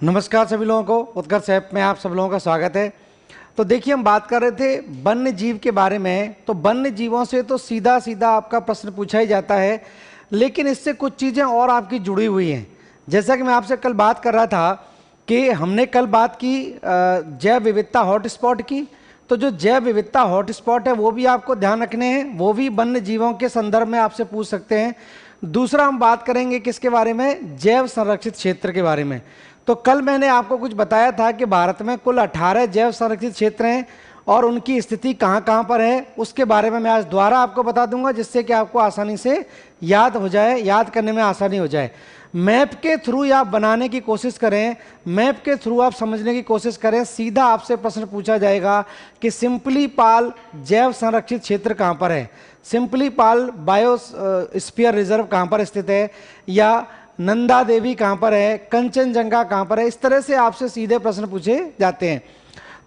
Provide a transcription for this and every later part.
नमस्कार सभी लोगों को, उत्कर्ष ऐप में आप सब लोगों का स्वागत है। तो देखिए, हम बात कर रहे थे वन्य जीव के बारे में। तो वन्य जीवों से तो सीधा सीधा आपका प्रश्न पूछा ही जाता है, लेकिन इससे कुछ चीज़ें और आपकी जुड़ी हुई हैं। जैसा कि मैं आपसे कल बात कर रहा था कि हमने कल बात की जैव विविधता हॉटस्पॉट की। तो जो जैव विविधता हॉटस्पॉट है वो भी आपको ध्यान रखने हैं, वो भी वन्य जीवों के संदर्भ में आपसे पूछ सकते हैं। दूसरा हम बात करेंगे किसके बारे में, जैव संरक्षित क्षेत्र के बारे में। तो कल मैंने आपको कुछ बताया था कि भारत में कुल 18 जैव संरक्षित क्षेत्र हैं और उनकी स्थिति कहाँ कहाँ पर है, उसके बारे में मैं आज दोबारा आपको बता दूंगा, जिससे कि आपको आसानी से याद हो जाए, याद करने में आसानी हो जाए। मैप के थ्रू आप बनाने की कोशिश करें, मैप के थ्रू आप समझने की कोशिश करें। सीधा आपसे प्रश्न पूछा जाएगा कि सिंपलीपाल जैव संरक्षित क्षेत्र कहाँ पर है, सिंपलीपाल बायोस्फीयर रिजर्व कहाँ पर स्थित है, या नंदा देवी कहाँ पर है, कंचनजंगा कहाँ पर है। इस तरह से आपसे सीधे प्रश्न पूछे जाते हैं।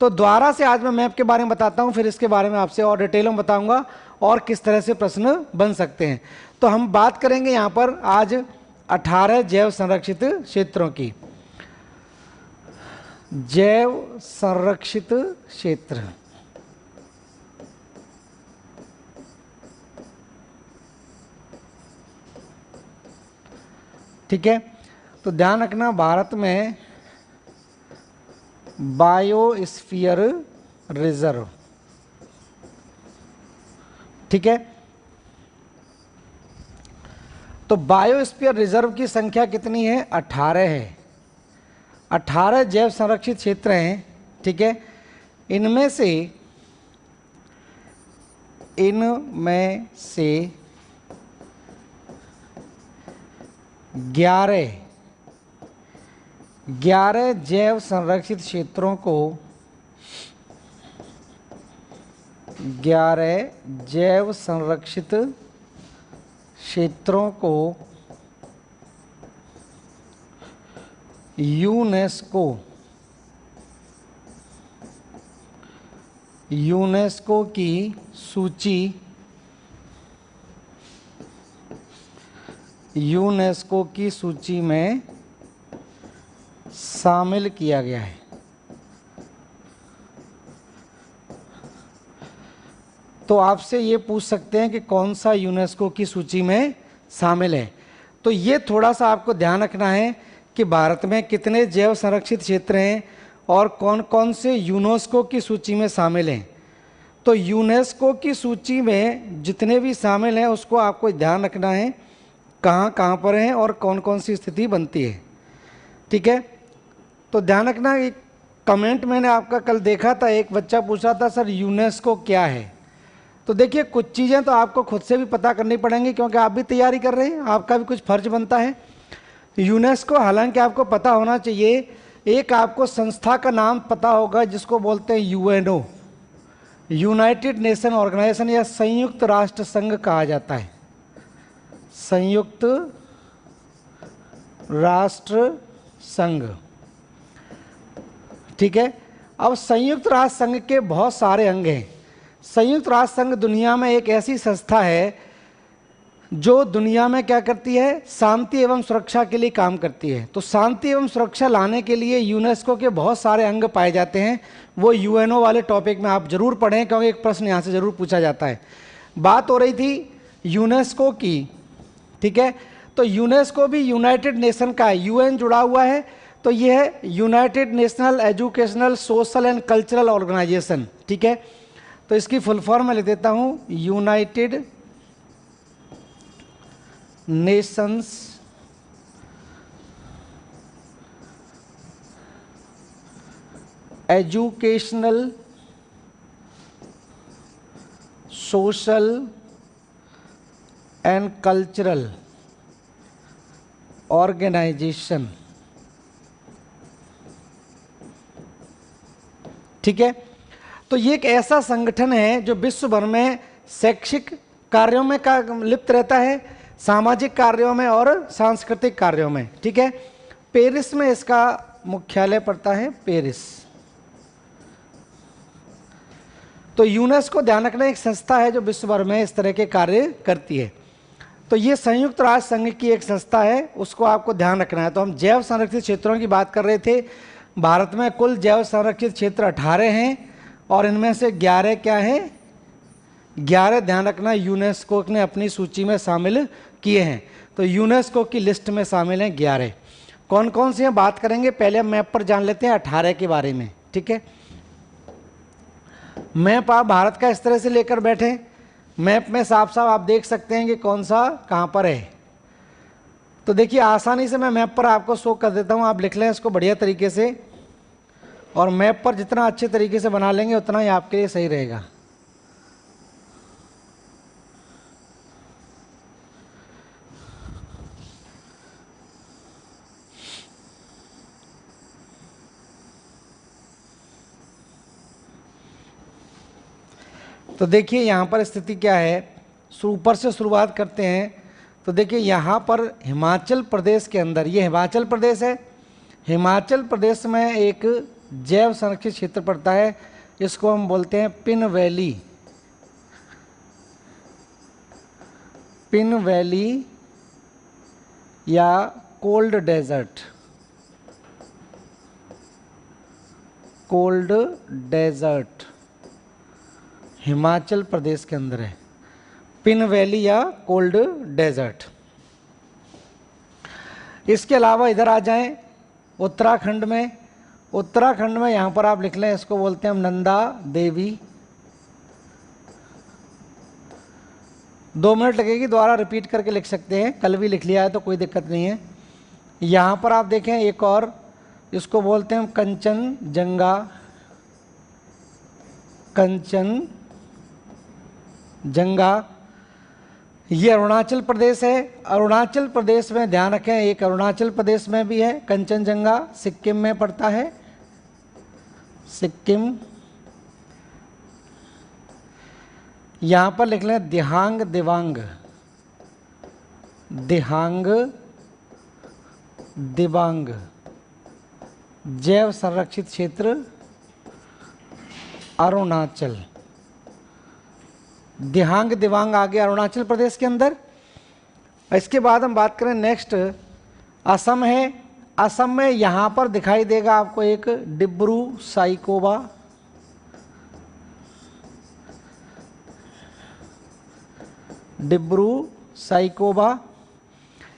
तो द्वारा से आज मैं मैप के बारे में बताता हूँ, फिर इसके बारे में आपसे और डिटेल में बताऊंगा और किस तरह से प्रश्न बन सकते हैं। तो हम बात करेंगे यहाँ पर आज 18 जैव संरक्षित क्षेत्रों की। जैव संरक्षित क्षेत्र, ठीक है। तो ध्यान रखना, भारत में बायोस्फीयर रिजर्व, ठीक है। तो बायोस्फीयर रिजर्व की संख्या कितनी है, 18 है। 18 जैव संरक्षित क्षेत्र हैं, ठीक है। इनमें से 11 जैव संरक्षित क्षेत्रों को 11 जैव संरक्षित क्षेत्रों को यूनेस्को की सूची में शामिल किया गया है। तो आपसे ये पूछ सकते हैं कि कौन सा यूनेस्को की सूची में शामिल है। तो ये थोड़ा सा आपको ध्यान रखना है कि भारत में कितने जैव संरक्षित क्षेत्र हैं और कौन कौन से यूनेस्को की सूची में शामिल हैं। तो यूनेस्को की सूची में जितने भी शामिल हैं उसको आपको ध्यान रखना है, कहाँ कहाँ पर हैं और कौन कौन सी स्थिति बनती है, ठीक है। तो ध्यान रखना, एक कमेंट मैंने आपका कल देखा था, एक बच्चा पूछ रहा था सर यूनेस्को क्या है। तो देखिए, कुछ चीज़ें तो आपको खुद से भी पता करनी पड़ेंगी, क्योंकि आप भी तैयारी कर रहे हैं, आपका भी कुछ फर्ज बनता है। यूनेस्को हालांकि आपको पता होना चाहिए, एक आपको संस्था का नाम पता होगा जिसको बोलते हैं यूएनओ, यूनाइटेड नेशन ऑर्गेनाइजेशन, या संयुक्त राष्ट्र संघ कहा जाता है, संयुक्त राष्ट्र संघ, ठीक है। अब संयुक्त राष्ट्र संघ के बहुत सारे अंग हैं। संयुक्त राष्ट्र संघ दुनिया में एक ऐसी संस्था है जो दुनिया में क्या करती है, शांति एवं सुरक्षा के लिए काम करती है। तो शांति एवं सुरक्षा लाने के लिए यूनेस्को के बहुत सारे अंग पाए जाते हैं। वो यूएनओ वाले टॉपिक में आप जरूर पढ़ें, क्योंकि एक प्रश्न यहाँ से जरूर पूछा जाता है। बात हो रही थी यूनेस्को की, ठीक है। तो यूनेस्को भी यूनाइटेड नेशन का है, यूएन जुड़ा हुआ है। तो यह है united national educational social and cultural organisation, ठीक है। तो इसकी फुल फॉर्म में लिख देता हूँ, united nations educational social and cultural organisation, ठीक है। तो ये एक ऐसा संगठन है जो विश्व भर में शैक्षिक कार्यों में लिप्त रहता है, सामाजिक कार्यों में और सांस्कृतिक कार्यों में, ठीक है। पेरिस में इसका मुख्यालय पड़ता है, पेरिस। तो यूनेस्को ध्यान रखना एक संस्था है जो विश्व भर में इस तरह के कार्य करती है। तो ये संयुक्त राष्ट्र संघ की एक संस्था है, उसको आपको ध्यान रखना है। तो हम जैव संरक्षित क्षेत्रों की बात कर रहे थे। भारत में कुल जैव संरक्षित क्षेत्र 18 हैं और इनमें से 11 क्या है, 11 ध्यान रखना यूनेस्को ने अपनी सूची में शामिल किए हैं। तो यूनेस्को की लिस्ट में शामिल हैं 11। कौन कौन से हैं बात करेंगे, पहले हम मैप पर जान लेते हैं 18 के बारे में। ठीक है, मैप आप भारत का इस तरह से लेकर बैठे, मैप में साफ साफ आप देख सकते हैं कि कौन सा कहाँ पर है। तो देखिए आसानी से मैं मैप पर आपको शो कर देता हूँ, आप लिख लें इसको बढ़िया तरीके से, और मैप पर जितना अच्छे तरीके से बना लेंगे उतना ही आपके लिए सही रहेगा। तो देखिए यहाँ पर स्थिति क्या है, ऊपर से शुरुआत करते हैं। तो देखिए यहाँ पर हिमाचल प्रदेश के अंदर, ये हिमाचल प्रदेश है, हिमाचल प्रदेश में एक जैव संरक्षित क्षेत्र पड़ता है, इसको हम बोलते हैं पिन वैली। पिन वैली या cold desert, cold desert Himachal Pradesh के अंदर है, पिन वैली या कोल्ड डेजर्ट। इसके अलावा इधर आ जाएं उत्तराखंड में, उत्तराखंड में यहाँ पर आप लिख लें, इसको बोलते हैं हम नंदा देवी। 2 मिनट लगेगी, दोबारा रिपीट करके लिख सकते हैं, कल भी लिख लिया है तो कोई दिक्कत नहीं है। यहाँ पर आप देखें एक और, इसको बोलते हैं हम कंचनजंगा, कंचनजंगा। ये अरुणाचल प्रदेश है, अरुणाचल प्रदेश में ध्यान रखें, एक अरुणाचल प्रदेश में भी है कंचनजंगा, सिक्किम में पड़ता है, सिक्किम। यहाँ पर लिख लें दिहांग दिवांग, दिहांग दिबांग जैव संरक्षित क्षेत्र अरुणाचल। दिहांग दिवांग आ गया अरुणाचल प्रदेश के अंदर। इसके बाद हम बात करें नेक्स्ट, असम है। असम में यहाँ पर दिखाई देगा आपको एक डिब्रू साइकोवा, डिब्रू साइकोवा।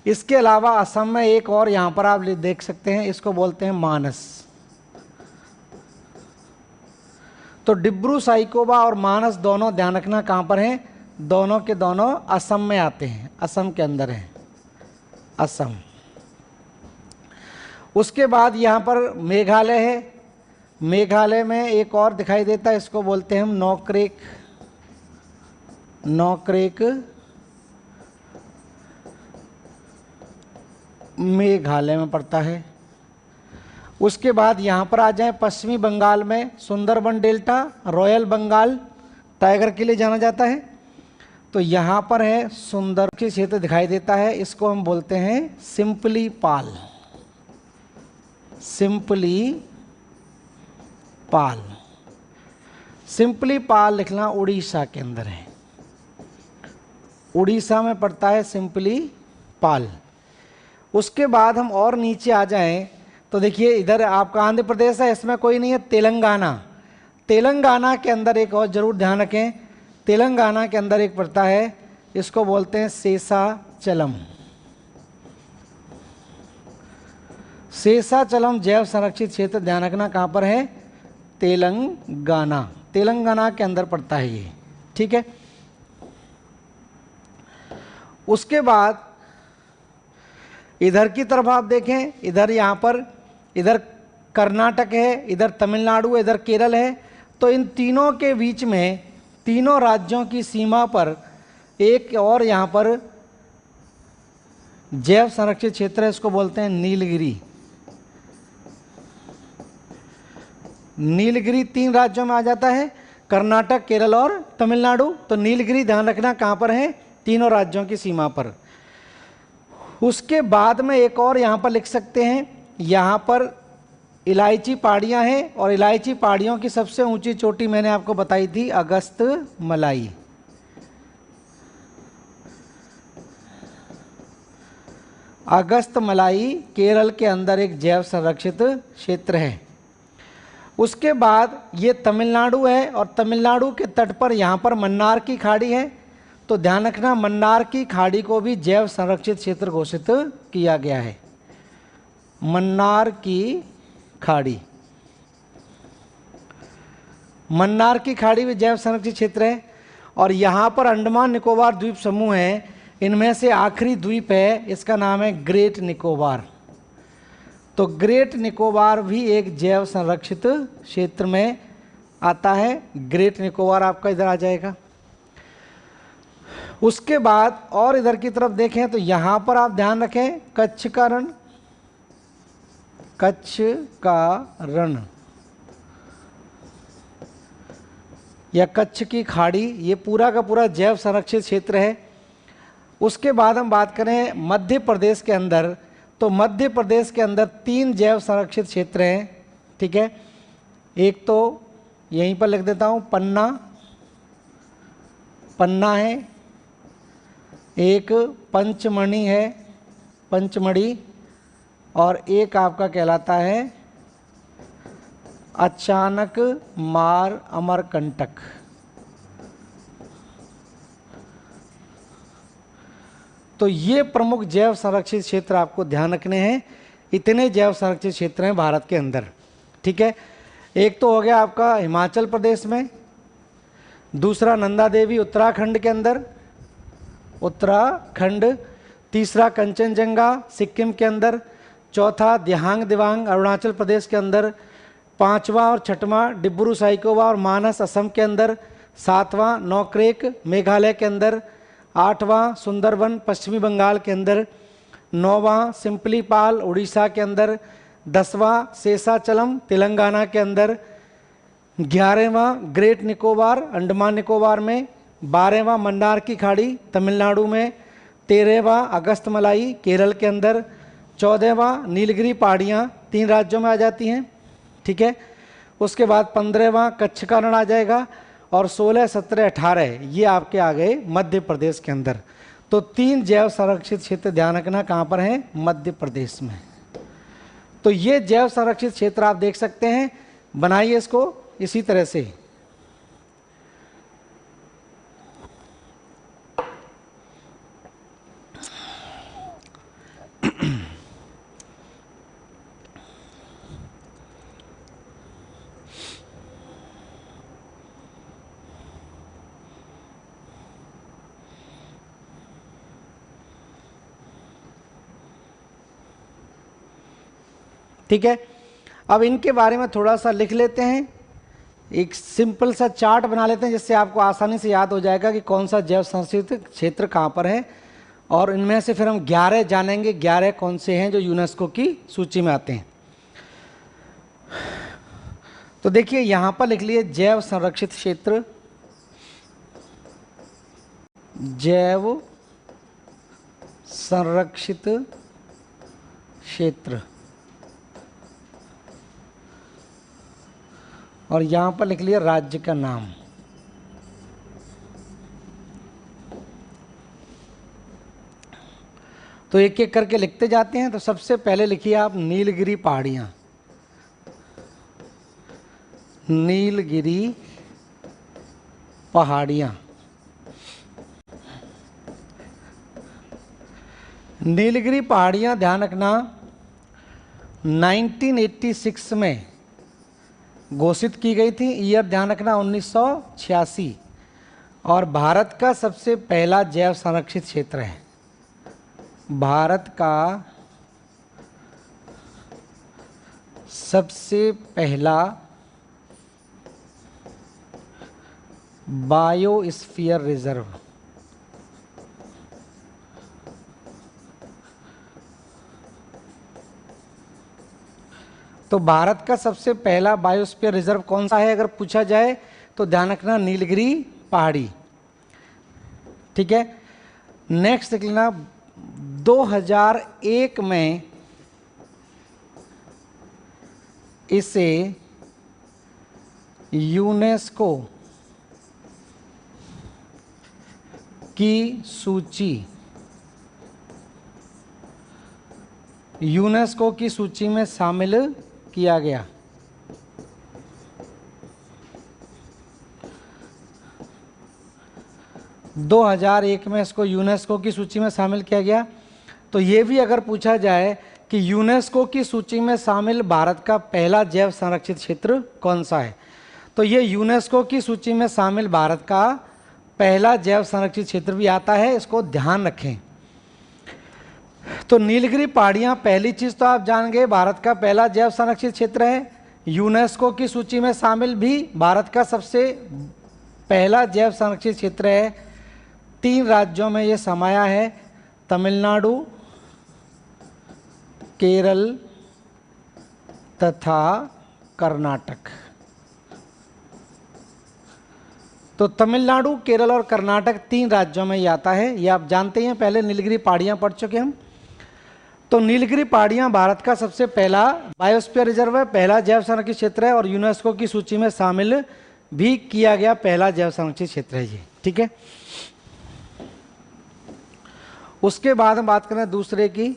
इसके अलावा असम में एक और यहाँ पर आप देख सकते हैं, इसको बोलते हैं मानस। तो डिब्रू साइकोवा और मानस दोनों ध्यान रखना कहाँ पर हैं, दोनों के दोनों असम में आते हैं, असम के अंदर हैं, असम। उसके बाद यहाँ पर मेघालय है, मेघालय में एक और दिखाई देता है, इसको बोलते हैं हम नोक्रेक, नोक्रेक मेघालय में पड़ता है। उसके बाद यहाँ पर आ जाएं पश्चिमी बंगाल में Sundarban delta, royal Bengal tiger के लिए जाना जाता है। तो यहाँ पर है सुंदर के क्षेत्र दिखाई देता है, इसको हम बोलते हैं सिंपली पाल, सिंपली पाल। सिंपली पाल लिखना उड़ीसा के अंदर है, उड़ीसा में पड़ता है सिंपली पाल। उसके बाद हम और नीचे आ जाएं तो देखिए इधर आपका आंध्र प्रदेश है, इसमें कोई नहीं है, तेलंगाना। तेलंगाना के अंदर एक और जरूर ध्यान रखें, तेलंगाना के अंदर एक पड़ता है, इसको बोलते हैं शेषाचलम, शेषाचलम जैव संरक्षित क्षेत्र। ध्यान रखना कहाँ पर है, तेलंगाना, तेलंगाना के अंदर पड़ता है ये, ठीक है। उसके बाद इधर की तरफ आप देखें, इधर यहाँ पर, इधर कर्नाटक है, इधर तमिलनाडु, इधर केरल है। तो इन तीनों के बीच में, तीनों राज्यों की सीमा पर एक और यहाँ पर जैव संरक्षित क्षेत्र है, इसको बोलते हैं नीलगिरी। नीलगिरी 3 राज्यों में आ जाता है, कर्नाटक, केरल और तमिलनाडु। तो नीलगिरी ध्यान रखना कहाँ पर है, तीनों राज्यों की सीमा पर। उसके बाद में एक और यहाँ पर लिख सकते हैं, यहाँ पर इलायची पहाड़ियाँ हैं, और इलायची पहाड़ियों की सबसे ऊंची चोटी मैंने आपको बताई थी, अगस्त मलाई। अगस्तमलाई केरल के अंदर एक जैव संरक्षित क्षेत्र है। उसके बाद ये तमिलनाडु है और तमिलनाडु के तट पर यहाँ पर मन्नार की खाड़ी है। तो ध्यान रखना, मन्नार की खाड़ी को भी जैव संरक्षित क्षेत्र घोषित किया गया है। मन्नार की खाड़ी, मन्नार की खाड़ी भी जैव संरक्षित क्षेत्र है। और यहाँ पर अंडमान निकोबार द्वीप समूह है, इनमें से आखिरी द्वीप है, इसका नाम है ग्रेट निकोबार। तो ग्रेट निकोबार भी एक जैव संरक्षित क्षेत्र में आता है। ग्रेट निकोबार आपका इधर आ जाएगा। उसके बाद और इधर की तरफ देखें तो यहाँ पर आप ध्यान रखें, कच्छ का रण, कच्छ का रण या कच्छ की खाड़ी, ये पूरा का पूरा जैव संरक्षित क्षेत्र है। उसके बाद हम बात करें मध्य प्रदेश के अंदर, तो मध्य प्रदेश के अंदर 3 जैव संरक्षित क्षेत्र हैं। ठीक है, एक तो यहीं पर लिख देता हूँ, पन्ना, पन्ना है, एक पंचमढ़ी है, पंचमढ़ी, और एक आपका कहलाता है अचानक मार अमरकंटक। तो ये प्रमुख जैव संरक्षित क्षेत्र आपको ध्यान रखने हैं। इतने जैव संरक्षित क्षेत्र हैं भारत के अंदर। ठीक है, एक तो हो गया आपका हिमाचल प्रदेश में, दूसरा नंदा देवी उत्तराखंड के अंदर, उत्तराखंड, तीसरा कंचनजंगा सिक्किम के अंदर, चौथा दिहांग दिवांग अरुणाचल प्रदेश के अंदर, पांचवा और छठवां डिब्रू साइकोवा और मानस असम के अंदर, सातवां नौक्रेक मेघालय के अंदर, आठवां सुंदरबन पश्चिमी बंगाल के अंदर, नौवां सिंपलीपाल उड़ीसा के अंदर, 10वां शेषाचलम तेलंगाना के अंदर, 11वां ग्रेट निकोबार अंडमान निकोबार में, 12वां मन्नार की खाड़ी तमिलनाडु में, 13वां अगस्तमलाई केरल के अंदर, 14वां नीलगिरी पहाड़ियाँ 3 राज्यों में आ जाती हैं। ठीक है, उसके बाद 15वां कच्छ का रण आ जाएगा, और 16, 17, 18 ये आपके आ गए मध्य प्रदेश के अंदर। तो 3 जैव संरक्षित क्षेत्र ध्यान रखना कहाँ पर हैं, मध्य प्रदेश में। तो ये जैव संरक्षित क्षेत्र आप देख सकते हैं, बनाइए इसको इसी तरह से। ठीक है, अब इनके बारे में थोड़ा सा लिख लेते हैं, एक सिंपल सा चार्ट बना लेते हैं, जिससे आपको आसानी से याद हो जाएगा कि कौन सा जैव संरक्षित क्षेत्र कहाँ पर है। और इनमें से फिर हम 11 जानेंगे, 11 कौन से हैं जो यूनेस्को की सूची में आते हैं। तो देखिए यहाँ पर लिख लिए जैव संरक्षित क्षेत्र, जैव संरक्षित क्षेत्र, और यहाँ पर लिख लिया राज्य का नाम। तो एक एक करके लिखते जाते हैं। तो सबसे पहले लिखिए आप नीलगिरी पहाड़ियाँ, नीलगिरी पहाड़ियाँ। नीलगिरी पहाड़ियाँ ध्यान रखना 1986 में घोषित की गई थी। ईयर ध्यान रखना 1986, और भारत का सबसे पहला जैव संरक्षित क्षेत्र है। भारत का सबसे पहला बायोस्फीयर रिजर्व, तो भारत का सबसे पहला बायोस्फीयर रिजर्व कौन सा है अगर पूछा जाए तो ध्यान रखना नीलगिरी पहाड़ी। ठीक है, नेक्स्ट देख लेना 2001 में इसे यूनेस्को की सूची यूनेस्को की सूची में शामिल किया गया? दो 2001 में इसको यूनेस्को की सूची में शामिल किया गया। तो ये भी अगर पूछा जाए कि यूनेस्को की सूची में शामिल भारत का पहला जैव संरक्षित क्षेत्र कौन सा है, तो ये यूनेस्को की सूची में शामिल भारत का पहला जैव संरक्षित क्षेत्र भी आता है, इसको ध्यान रखें। तो नीलगिरी पहाड़ियाँ, पहली चीज़ तो आप जान गए, भारत का पहला जैव संरक्षित क्षेत्र है। यूनेस्को की सूची में शामिल भी भारत का सबसे पहला जैव संरक्षित क्षेत्र है। 3 राज्यों में ये समाया है, तमिलनाडु, केरल तथा कर्नाटक। तो तमिलनाडु, केरल और कर्नाटक 3 राज्यों में ये आता है, ये आप जानते हैं, पहले नीलगिरी पहाड़ियाँ पढ़ चुके हम। तो नीलगिरी पहाड़ियाँ भारत का सबसे पहला बायोस्फीयर रिजर्व है, पहला जैव संरक्षित क्षेत्र है और यूनेस्को की सूची में शामिल भी किया गया पहला जैव संरक्षित क्षेत्र है ये, ठीक है। उसके बाद हम बात करें दूसरे की,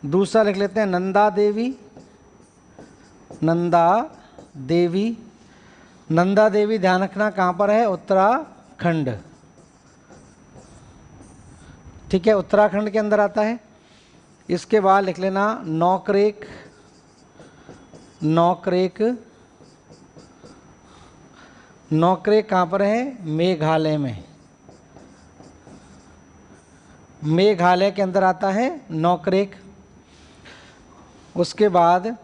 दूसरा लिख लेते हैं नंदा देवी। नंदा देवी, नंदा देवी ध्यान रखना कहाँ पर है, उत्तराखंड, ठीक है, उत्तराखंड के अंदर आता है। इसके बाद लिख लेना नौकरेक। नौकरेक, नौकरेक कहाँ पर है, मेघालय में, मेघालय के अंदर आता है नौकरेक। उसके बाद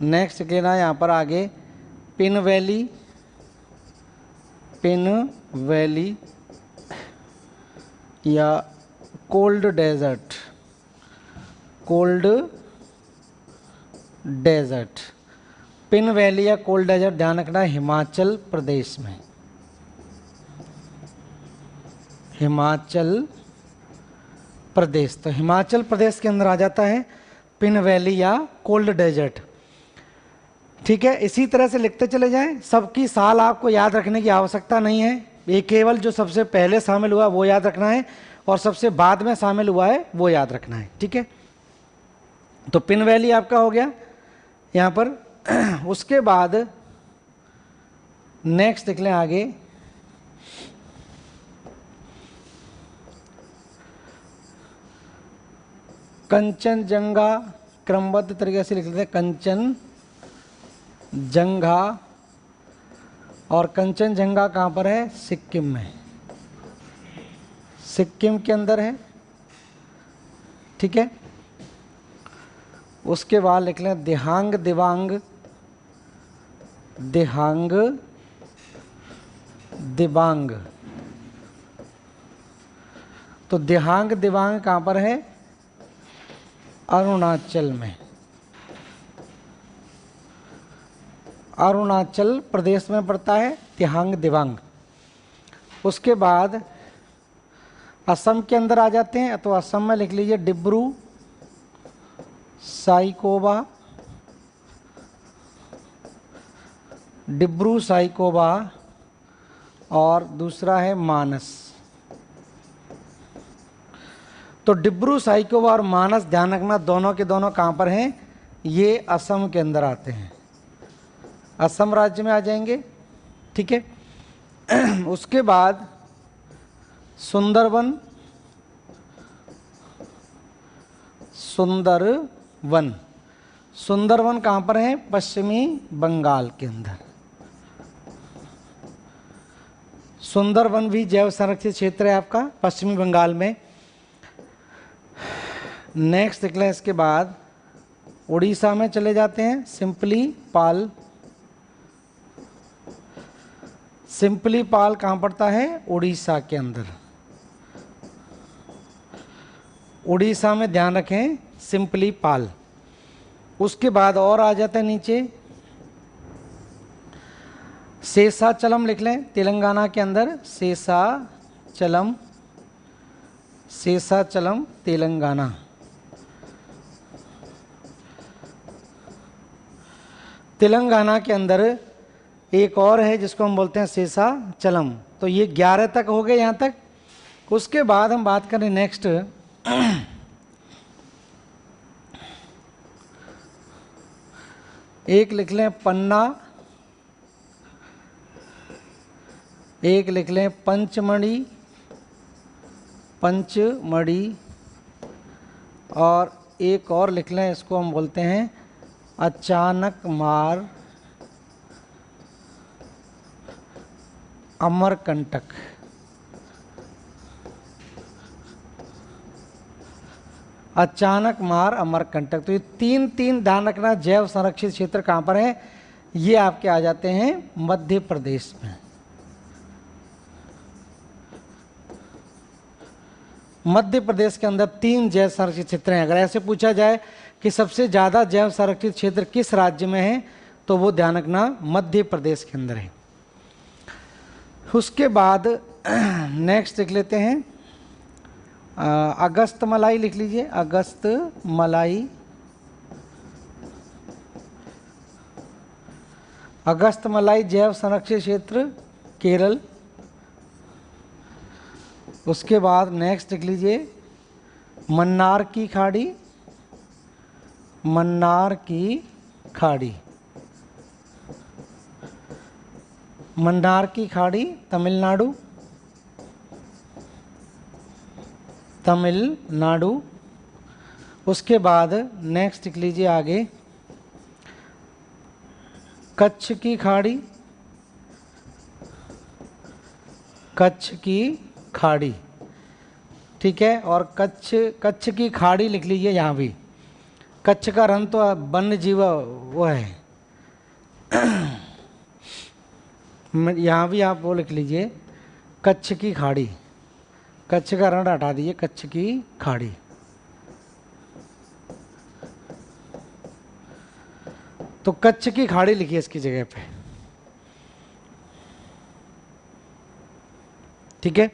नेक्स्ट लिख लेना यहाँ पर आगे पिन वैली। पिन वैली या cold desert, cold desert, Pin valley या कोल्ड डेजर्ट ध्यान रखना, हिमाचल प्रदेश में, हिमाचल प्रदेश। तो हिमाचल प्रदेश के अंदर आ जाता है पिन वैली या कोल्ड डेजर्ट, ठीक है। इसी तरह से लिखते चले जाएं, सबकी साल आपको याद रखने की आवश्यकता नहीं है, ये केवल जो सबसे पहले शामिल हुआ वो याद रखना है और सबसे बाद में शामिल हुआ है वो याद रखना है, ठीक है। तो पिन वैली आपका हो गया यहाँ पर। उसके बाद नेक्स्ट देख लें आगे, कंचनजंगा, क्रमबद्ध तरीके से लिख लेते हैं कंचनजंगा। और कंचनजंगा कहाँ पर है, सिक्किम में, सिक्किम के अंदर है, ठीक है। उसके बाद लिख लें दिहांग दिबांग। दिहांग दिबांग, तो दिहांग दिबांग कहाँ पर है, अरुणाचल में, अरुणाचल प्रदेश में पड़ता है दिहांग दिबांग। उसके बाद असम के अंदर आ जाते हैं, तो असम में लिख लीजिए डिब्रू साइकोबा। डिब्रू साइकोबा और दूसरा है मानस। तो डिब्रू साइकोबा और मानस ध्यान रखना, दोनों के दोनों कहाँ पर हैं, ये असम के अंदर आते हैं, असम राज्य में आ जाएंगे, ठीक है। उसके बाद सुंदरवन। सुंदरवन, सुंदरवन कहाँ पर है, पश्चिमी बंगाल के अंदर। सुंदरवन भी जैव संरक्षित क्षेत्र है आपका पश्चिमी बंगाल में। नेक्स्ट देख लें, इसके बाद उड़ीसा में चले जाते हैं, सिंपली पाल। सिंपली पाल कहाँ पड़ता है, उड़ीसा के अंदर, उड़ीसा में ध्यान रखें सिंपली पाल। उसके बाद और आ जाते हैं नीचे, शेषाचलम लिख लें, तेलंगाना के अंदर शेषाचलम, शेषाचलम तेलंगाना। तेलंगाना के अंदर एक और है जिसको हम बोलते हैं शेषाचलम। तो ये 11 तक हो गए यहाँ तक। उसके बाद हम बात करें नेक्स्ट एक लिख लें पन्ना, एक लिख लें पंचमढ़ी, पंचमढ़ी, और एक और लिख लें, इसको हम बोलते हैं अचानक मार अमरकंटक। अचानक मार अमरकंटक। तो ये तीन तीन ध्यान रखना जैव संरक्षित क्षेत्र कहाँ पर है, ये आपके आ जाते हैं मध्य प्रदेश में। मध्य प्रदेश के अंदर 3 जैव संरक्षित क्षेत्र हैं। अगर ऐसे पूछा जाए कि सबसे ज़्यादा जैव संरक्षित क्षेत्र किस राज्य में है, तो वो ध्यान रखना मध्य प्रदेश के अंदर है। उसके बाद नेक्स्ट लिख लेते हैं अगस्त मलाई, लिख लीजिए अगस्त मलाई। अगस्त मलाई जैव संरक्षित क्षेत्र केरल। उसके बाद नेक्स्ट लिख लीजिए मन्नार की खाड़ी, मन्नार की खाड़ी, मन्नार की खाड़ी तमिलनाडु, तमिलनाडु। उसके बाद नेक्स्ट लिख लीजिए आगे कच्छ की खाड़ी, कच्छ की खाड़ी, ठीक है। और कच्छ की खाड़ी लिख लीजिए यहाँ भी। कच्छ का रन तो वन्य जीव वो है, यहाँ भी आप वो लिख लीजिए कच्छ की खाड़ी। कच्छ का रण हटा दीजिए, कच्छ की खाड़ी। तो कच्छ की खाड़ी लिखिए इसकी जगह पे, ठीक है।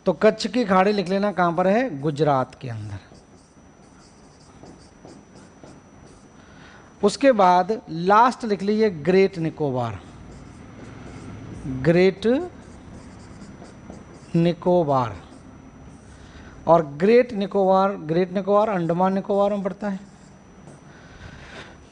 तो कच्छ की खाड़ी लिख लेना, कहां पर है, गुजरात के अंदर। उसके बाद लास्ट लिख लीजिए ग्रेट निकोबार, ग्रेट निकोबार। और ग्रेट निकोबार अंडमान निकोबार में पड़ता है।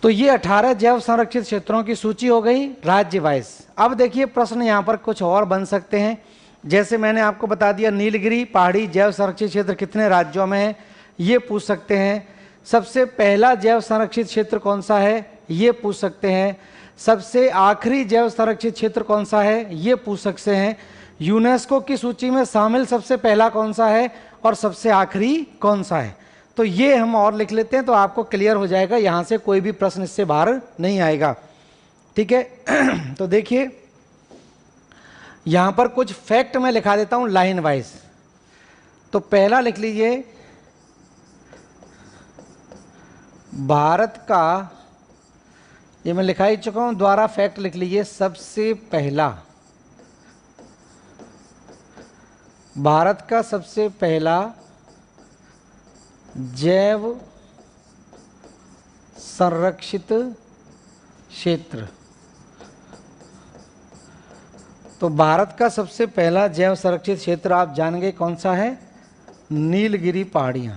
तो ये 18 जैव संरक्षित क्षेत्रों की सूची हो गई राज्य वाइज। अब देखिए प्रश्न यहाँ पर कुछ और बन सकते हैं। जैसे मैंने आपको बता दिया नीलगिरी पहाड़ी जैव संरक्षित क्षेत्र कितने राज्यों में है, ये पूछ सकते हैं। सबसे पहला जैव संरक्षित क्षेत्र कौन सा है, ये पूछ सकते हैं। सबसे आखिरी जैव संरक्षित क्षेत्र कौन सा है, ये पूछ सकते हैं। यूनेस्को की सूची में शामिल सबसे पहला कौन सा है और सबसे आखिरी कौन सा है। तो ये हम और लिख लेते हैं तो आपको क्लियर हो जाएगा, यहाँ से कोई भी प्रश्न इससे बाहर नहीं आएगा, ठीक है। तो देखिए यहाँ पर कुछ फैक्ट मैं लिखा देता हूँ लाइन वाइज। तो पहला लिख लीजिए भारत का, ये मैं लिखा ही चुका हूँ, द्वारा फैक्ट लिख लीजिए। सबसे पहला, भारत का सबसे पहला जैव संरक्षित क्षेत्र। तो भारत का सबसे पहला जैव संरक्षित क्षेत्र आप जानेंगे कौन सा है, नीलगिरी पहाड़ियां।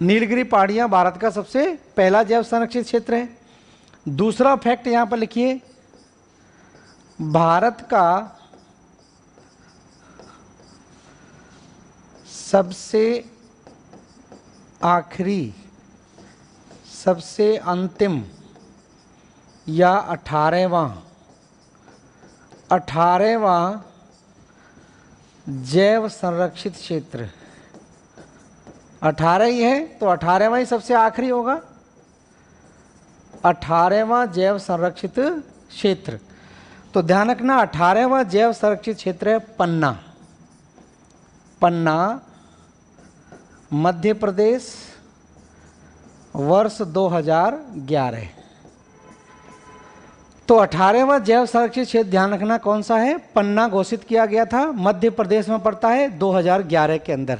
नीलगिरी पहाड़ियां भारत का सबसे पहला जैव संरक्षित क्षेत्र है। दूसरा फैक्ट यहां पर लिखिए, भारत का सबसे आखिरी, सबसे अंतिम या 18वां जैव संरक्षित क्षेत्र। 18 ही है तो 18वां ही सबसे आखिरी होगा। 18वां जैव संरक्षित क्षेत्र। तो ध्यान रखना 18वां जैव संरक्षित क्षेत्र है पन्ना। पन्ना मध्य प्रदेश, वर्ष 2011। तो 18वां जैव संरक्षित क्षेत्र ध्यान रखना कौन सा है, पन्ना घोषित किया गया था, मध्य प्रदेश में पड़ता है 2011 के अंदर।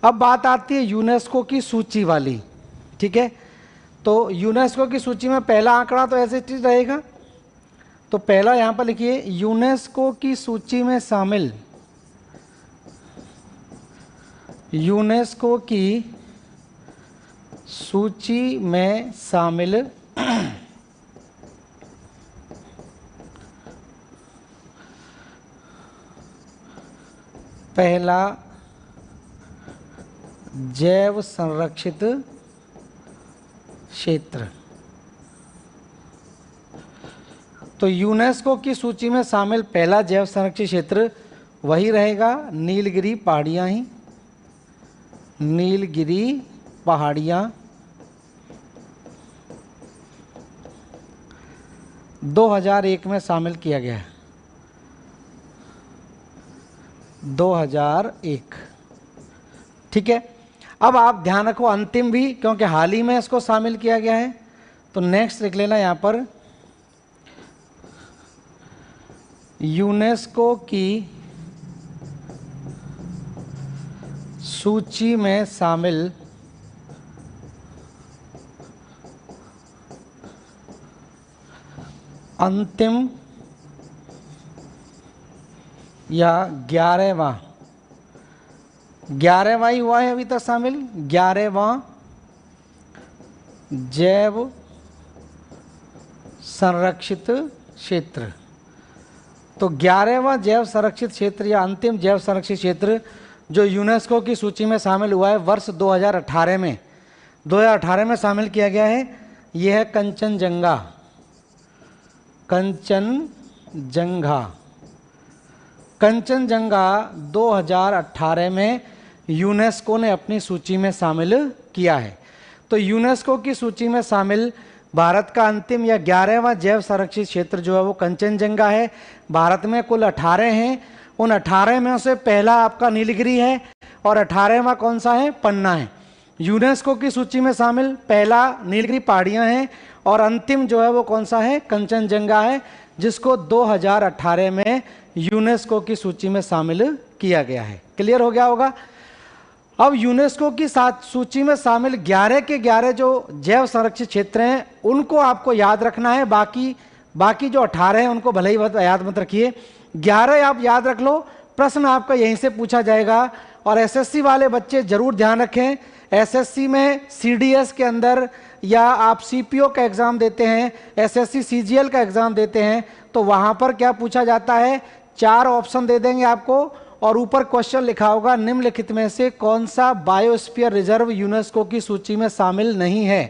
अब बात आती है यूनेस्को की सूची वाली, ठीक है। तो यूनेस्को की सूची में पहला आंकड़ा तो ऐसे ही रहेगा। तो पहला यहां पर लिखिए यूनेस्को की सूची में शामिल यूनेस्को की सूची में शामिल पहला जैव संरक्षित क्षेत्र। तो यूनेस्को की सूची में शामिल पहला जैव संरक्षित क्षेत्र वही रहेगा नीलगिरी पहाड़ियाँ ही, नीलगिरी पहाड़ियाँ। 2001 में शामिल किया गया है, 2001। ठीक है, अब आप ध्यान रखो अंतिम भी, क्योंकि हाल ही में इसको शामिल किया गया है। तो नेक्स्ट लिख लेना यहाँ पर, यूनेस्को की सूची में शामिल अंतिम या 11वां ही हुआ है अभी तक शामिल, 11वां जैव संरक्षित क्षेत्र। तो 11वां जैव संरक्षित क्षेत्र या अंतिम जैव संरक्षित क्षेत्र जो यूनेस्को की सूची में शामिल हुआ है वर्ष 2018 में, 2018 में शामिल किया गया है, यह है कंचनजंगा। कंचनजंगा 2018 में यूनेस्को ने अपनी सूची में शामिल किया है। तो यूनेस्को की सूची में शामिल भारत का अंतिम या 11वां जैव संरक्षित क्षेत्र जो है वो कंचनजंगा है। भारत में कुल 18 हैं, उन 18 में से पहला आपका नीलगिरी है और 18वां कौन सा है, पन्ना है। यूनेस्को की सूची में शामिल पहला नीलगिरी पहाड़ियाँ हैं और अंतिम जो है वो कौन सा है, कंचनजंगा है, जिसको 2018 में यूनेस्को की सूची में शामिल किया गया है। क्लियर हो गया होगा। अब यूनेस्को की सूची में शामिल 11 के 11 जो जैव संरक्षित क्षेत्र हैं उनको आपको याद रखना है, बाकी जो 18 हैं उनको भले ही याद मत रखिए, 11 आप याद रख लो। प्रश्न आपका यहीं से पूछा जाएगा। और एसएससी वाले बच्चे जरूर ध्यान रखें, एसएससी में सीडीएस के अंदर या आप सीपीओ का एग्जाम देते हैं, एसएससी सीजीएल का एग्जाम देते हैं, तो वहां पर क्या पूछा जाता है, 4 ऑप्शन दे देंगे आपको और ऊपर क्वेश्चन लिखा होगा निम्नलिखित में से कौन सा बायोस्फीयर रिजर्व यूनेस्को की सूची में शामिल नहीं है,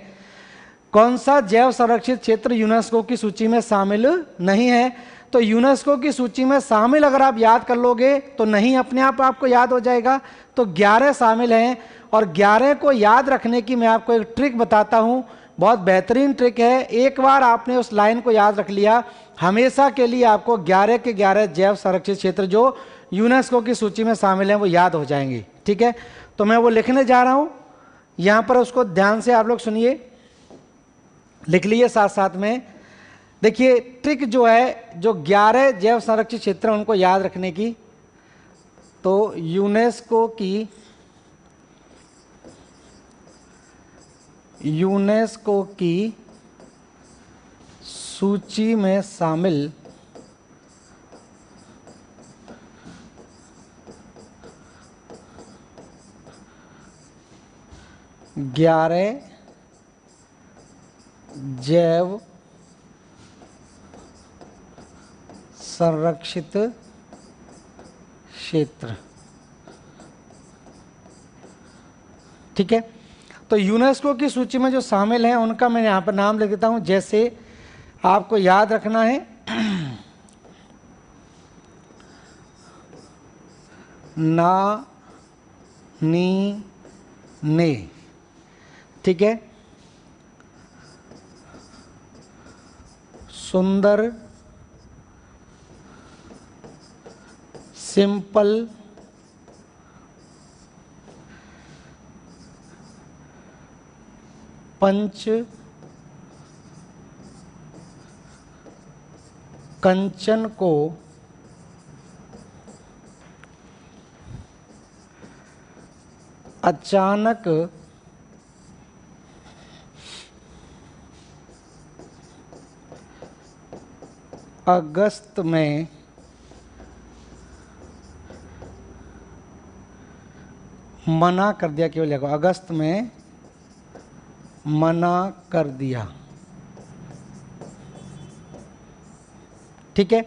कौन सा जैव संरक्षित क्षेत्र यूनेस्को की सूची में शामिल नहीं है। तो यूनेस्को की सूची में शामिल अगर आप याद कर लोगे तो नहीं अपने आप आपको याद हो जाएगा। तो 11 शामिल हैं और 11 को याद रखने की मैं आपको एक ट्रिक बताता हूं, बहुत बेहतरीन ट्रिक है। एक बार आपने उस लाइन को याद रख लिया, हमेशा के लिए आपको 11 के 11 जैव संरक्षित क्षेत्र जो यूनेस्को की सूची में शामिल हैं वो याद हो जाएंगे। ठीक है, तो मैं वो लिखने जा रहा हूं यहां पर, उसको ध्यान से आप लोग सुनिए, लिख लिए साथ साथ में। देखिए ट्रिक जो है, जो 11 जैव संरक्षित क्षेत्र हैं उनको याद रखने की, तो यूनेस्को की सूची में शामिल ग्यारह जैव संरक्षित क्षेत्र। ठीक है, तो यूनेस्को की सूची में जो शामिल हैं उनका मैं यहाँ पर नाम लिख देता हूँ, जैसे आपको याद रखना है। ना, नी, ने। ठीक है, सुंदर, सिंपल, पंच, कंचन को अचानक अगस्त में मना कर दिया, केवल देखो अगस्त में मना कर दिया। ठीक है,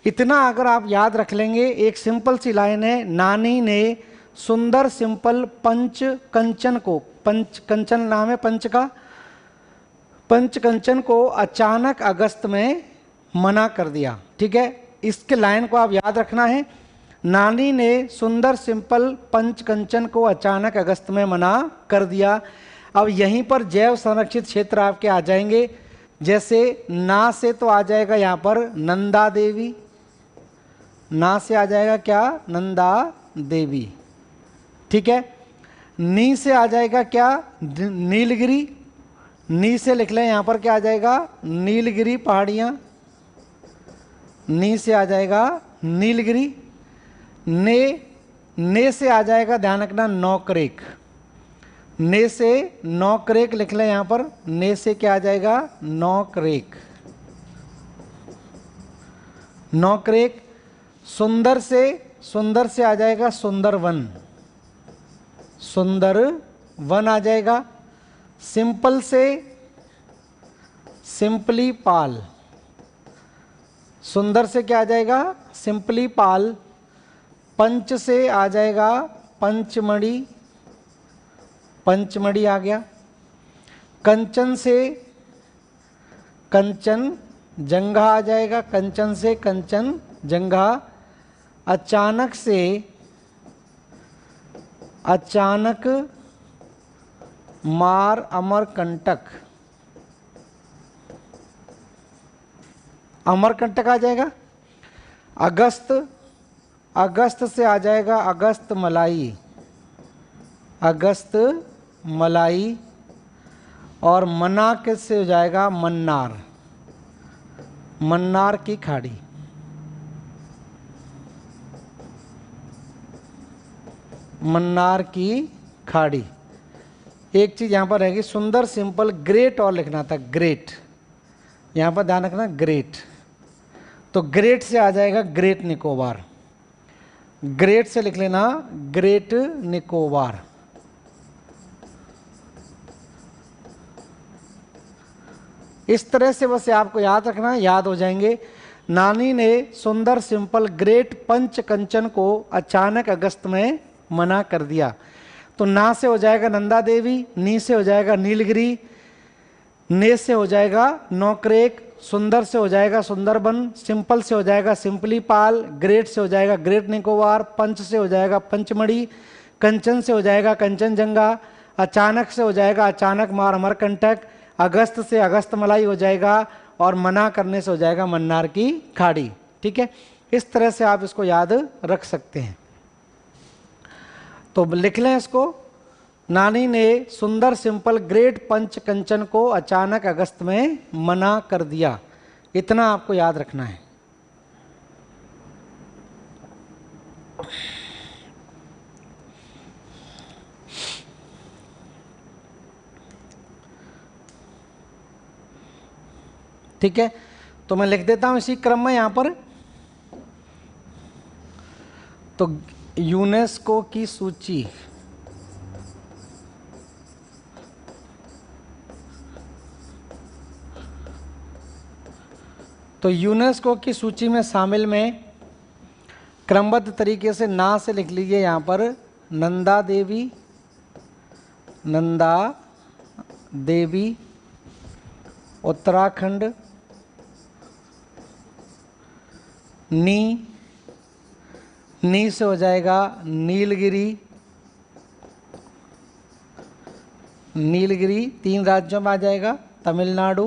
इतना अगर आप याद रख लेंगे, एक सिंपल सी लाइन है, नानी ने सुंदर सिंपल पंच कंचन को, पंच कंचन नाम है पंच का, पंच कंचन को अचानक अगस्त में मना कर दिया। ठीक है, इसके लाइन को आप याद रखना है, नानी ने सुंदर सिंपल पंच कंचन को अचानक अगस्त में मना कर दिया। अब यहीं पर जैव संरक्षित क्षेत्र आपके आ जाएंगे, जैसे ना से तो आ जाएगा यहाँ पर नंदा देवी, ना से आ जाएगा क्या, नंदा देवी। ठीक है, नी से आ जाएगा क्या, नीलगिरी, नी से लिख लें यहाँ पर क्या आ जाएगा, नीलगिरी पहाड़ियाँ, नी से आ जाएगा नीलगिरी। ने से आ जाएगा, ध्यान रखना, नौकरेक, ने से नौकरेक लिख लें यहाँ पर, ने से क्या आ जाएगा, नौकरेक, नौकरेक। सुंदर से आ जाएगा सुंदरवन, सुंदर वन आ जाएगा। सिंपल से सिंपली पाल, सुंदर से क्या आ जाएगा, सिंपली पाल। पंच से आ जाएगा पंचमढ़ी, पंचमढ़ी आ गया। कंचन से कंचन जंगा आ जाएगा, कंचन से कंचन जंगा। अचानक से अचानक मार अमरकंटक, अमरकंटक आ जाएगा। अगस्त से आ जाएगा अगस्त मलाई, अगस्त मलाई। और मना के से हो जाएगा मन्नार, मन्नार की खाड़ी। मन्नार की खाड़ी। एक चीज यहां पर रहेगी, सुंदर सिंपल ग्रेट और लिखना था, ग्रेट, यहां पर ध्यान रखना ग्रेट। तो ग्रेट से आ जाएगा ग्रेट निकोबार, ग्रेट से लिख लेना ग्रेट निकोबार। इस तरह से बस आपको याद रखना, याद हो जाएंगे। नानी ने सुंदर सिंपल ग्रेट पंच कंचन को अचानक अगस्त में मना कर दिया। तो ना से हो जाएगा नंदा देवी, नी से हो जाएगा नीलगिरी, ने से हो जाएगा नौकरेक, सुंदर से हो जाएगा सुंदरबन, सिंपल से हो जाएगा सिंपली पाल, ग्रेट से हो जाएगा ग्रेट निकोबार, पंच से हो जाएगा पंचमढ़ी, कंचन से हो जाएगा कंचनजंगा, अचानक से हो जाएगा अचानक मार अमरकंटक, अगस्त से अगस्त मलाई हो जाएगा, और मना करने से हो जाएगा मन्नार की खाड़ी। ठीक है, इस तरह से आप इसको याद रख सकते हैं। तो लिख लें इसको, नानी ने सुंदर सिंपल ग्रेट पंच कंचन को अचानक अगस्त में मना कर दिया। इतना आपको याद रखना है। ठीक है, तो मैं लिख देता हूं इसी क्रम में यहां पर। तो यूनेस्को की सूची, तो यूनेस्को की सूची में शामिल में क्रमबद्ध तरीके से ना से लिख लीजिए यहाँ पर नंदा देवी, नंदा देवी उत्तराखंड, नी से हो जाएगा नीलगिरी, नीलगिरी 3 राज्यों में आ जाएगा, तमिलनाडु,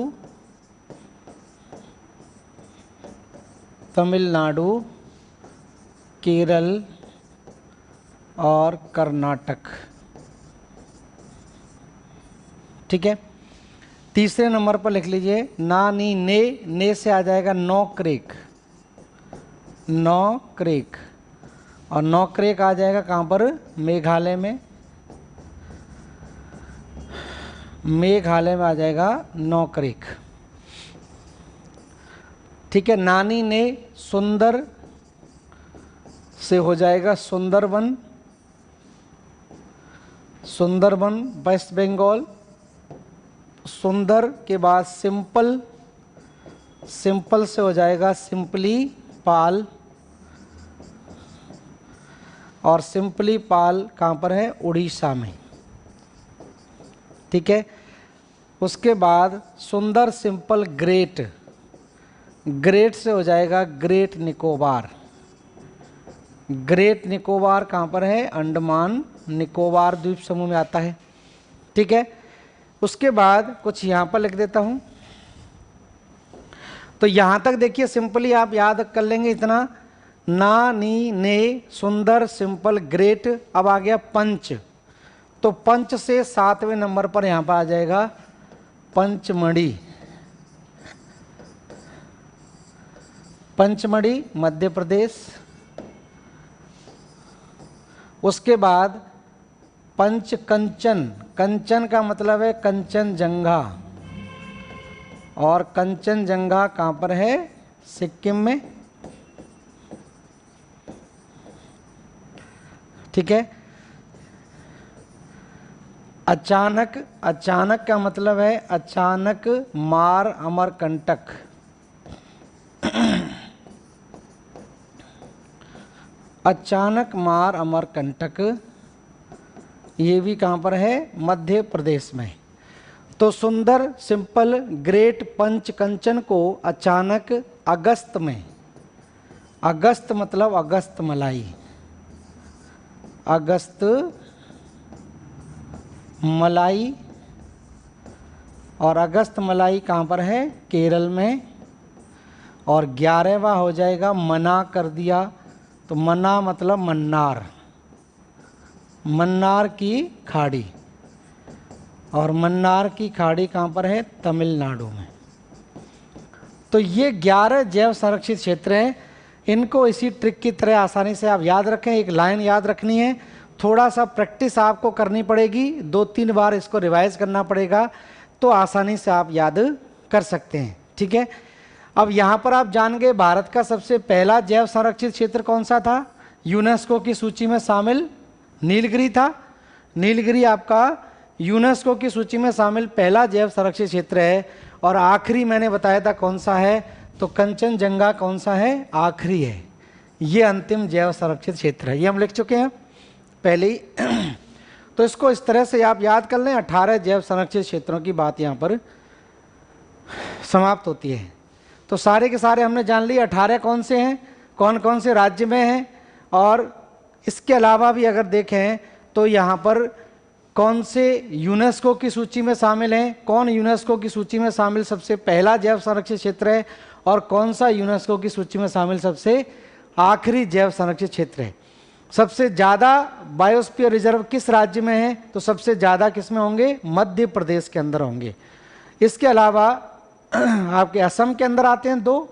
तमिलनाडु, केरल और कर्नाटक। ठीक है, तीसरे नंबर पर लिख लीजिए ना नी ने से आ जाएगा नौकरेक, नौकरेक, और नौकरेक आ जाएगा कहाँ पर, मेघालय में, मेघालय में आ जाएगा नौकरेक। ठीक है, नानी ने सुंदर से हो जाएगा सुंदरवन, सुंदरबन वेस्ट बंगाल, सुंदर के बाद सिंपल, सिंपल से हो जाएगा सिंपली पाल, और सिंपली पाल कहाँ पर है? उड़ीसा में। ठीक है। उसके बाद सुंदर सिंपल ग्रेट, ग्रेट से हो जाएगा ग्रेट निकोबार, ग्रेट निकोबार कहाँ पर है? अंडमान निकोबार द्वीप समूह में आता है। ठीक है। उसके बाद कुछ यहाँ पर लिख देता हूँ। तो यहाँ तक देखिए सिंपली आप याद कर लेंगे इतना, ना, नी, ने, सुंदर, सिंपल, ग्रेट। अब आ गया पंच, तो पंच से 7वें नंबर पर यहाँ पर आ जाएगा पंचमढ़ी, पंचमढ़ी मध्य प्रदेश। उसके बाद पंच कंचन, कंचन का मतलब है कंचनजंगा, और कंचनजंगा कहाँ पर है? सिक्किम में। ठीक है। अचानक, अचानक का मतलब है अचानक मार अमरकंटक, अचानक मार अमरकंटक, ये भी कहाँ पर है? मध्य प्रदेश में। तो सुंदर, सिंपल, ग्रेट, पंच, कंचन को अचानक अगस्त में, अगस्त मतलब अगस्त मलाई, अगस्त मलाई, और अगस्त मलाई कहाँ पर है? केरल में। और 11वां हो जाएगा मना कर दिया, तो मना मतलब मन्नार, मन्नार की खाड़ी, और मन्नार की खाड़ी कहाँ पर है? तमिलनाडु में। तो ये 11 जैव संरक्षित क्षेत्र हैं। इनको इसी ट्रिक की तरह आसानी से आप याद रखें। एक लाइन याद रखनी है, थोड़ा सा प्रैक्टिस आपको करनी पड़ेगी, 2-3 बार इसको रिवाइज करना पड़ेगा, तो आसानी से आप याद कर सकते हैं। ठीक है। अब यहाँ पर आप जान गए भारत का सबसे पहला जैव संरक्षित क्षेत्र कौन सा था? यूनेस्को की सूची में शामिल नीलगिरी था। नीलगिरी आपका यूनेस्को की सूची में शामिल पहला जैव संरक्षित क्षेत्र है। और आखिरी मैंने बताया था कौन सा है? तो कंचनजंगा कौन सा है? आखिरी है। ये अंतिम जैव संरक्षित क्षेत्र है, ये हम लिख चुके हैं पहले ही। तो इसको इस तरह से आप याद कर लें। 18 जैव संरक्षित क्षेत्रों की बात यहाँ पर समाप्त होती है। तो सारे के सारे हमने जान लिए 18 कौन से हैं, कौन कौन से राज्य में हैं, और इसके अलावा भी अगर देखें तो यहाँ पर कौन से यूनेस्को की सूची में शामिल हैं, कौन यूनेस्को की सूची में शामिल सबसे पहला जैव संरक्षित क्षेत्र है, और कौन सा यूनेस्को की सूची में शामिल सबसे आखिरी जैव संरक्षित क्षेत्र है। सबसे ज़्यादा बायोस्फीयर रिजर्व किस राज्य में है? तो सबसे ज़्यादा किस में होंगे? मध्य प्रदेश के अंदर होंगे। इसके अलावा आपके असम के अंदर आते हैं 2,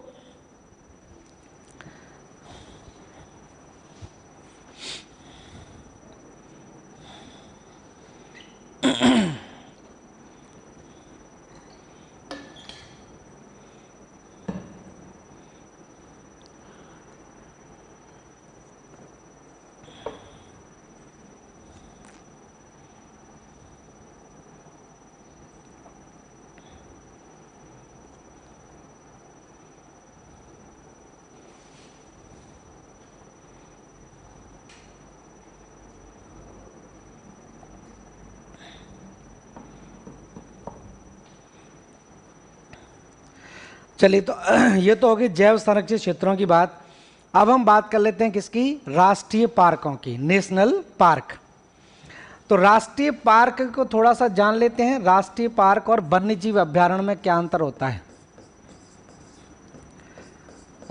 चलिए। तो ये तो होगी जैव संरक्षित क्षेत्रों की बात। अब हम बात कर लेते हैं किसकी? राष्ट्रीय पार्कों की, नेशनल पार्क। तो राष्ट्रीय पार्क को थोड़ा सा जान लेते हैं। राष्ट्रीय पार्क और वन्यजीव अभ्यारण्य में क्या अंतर होता है?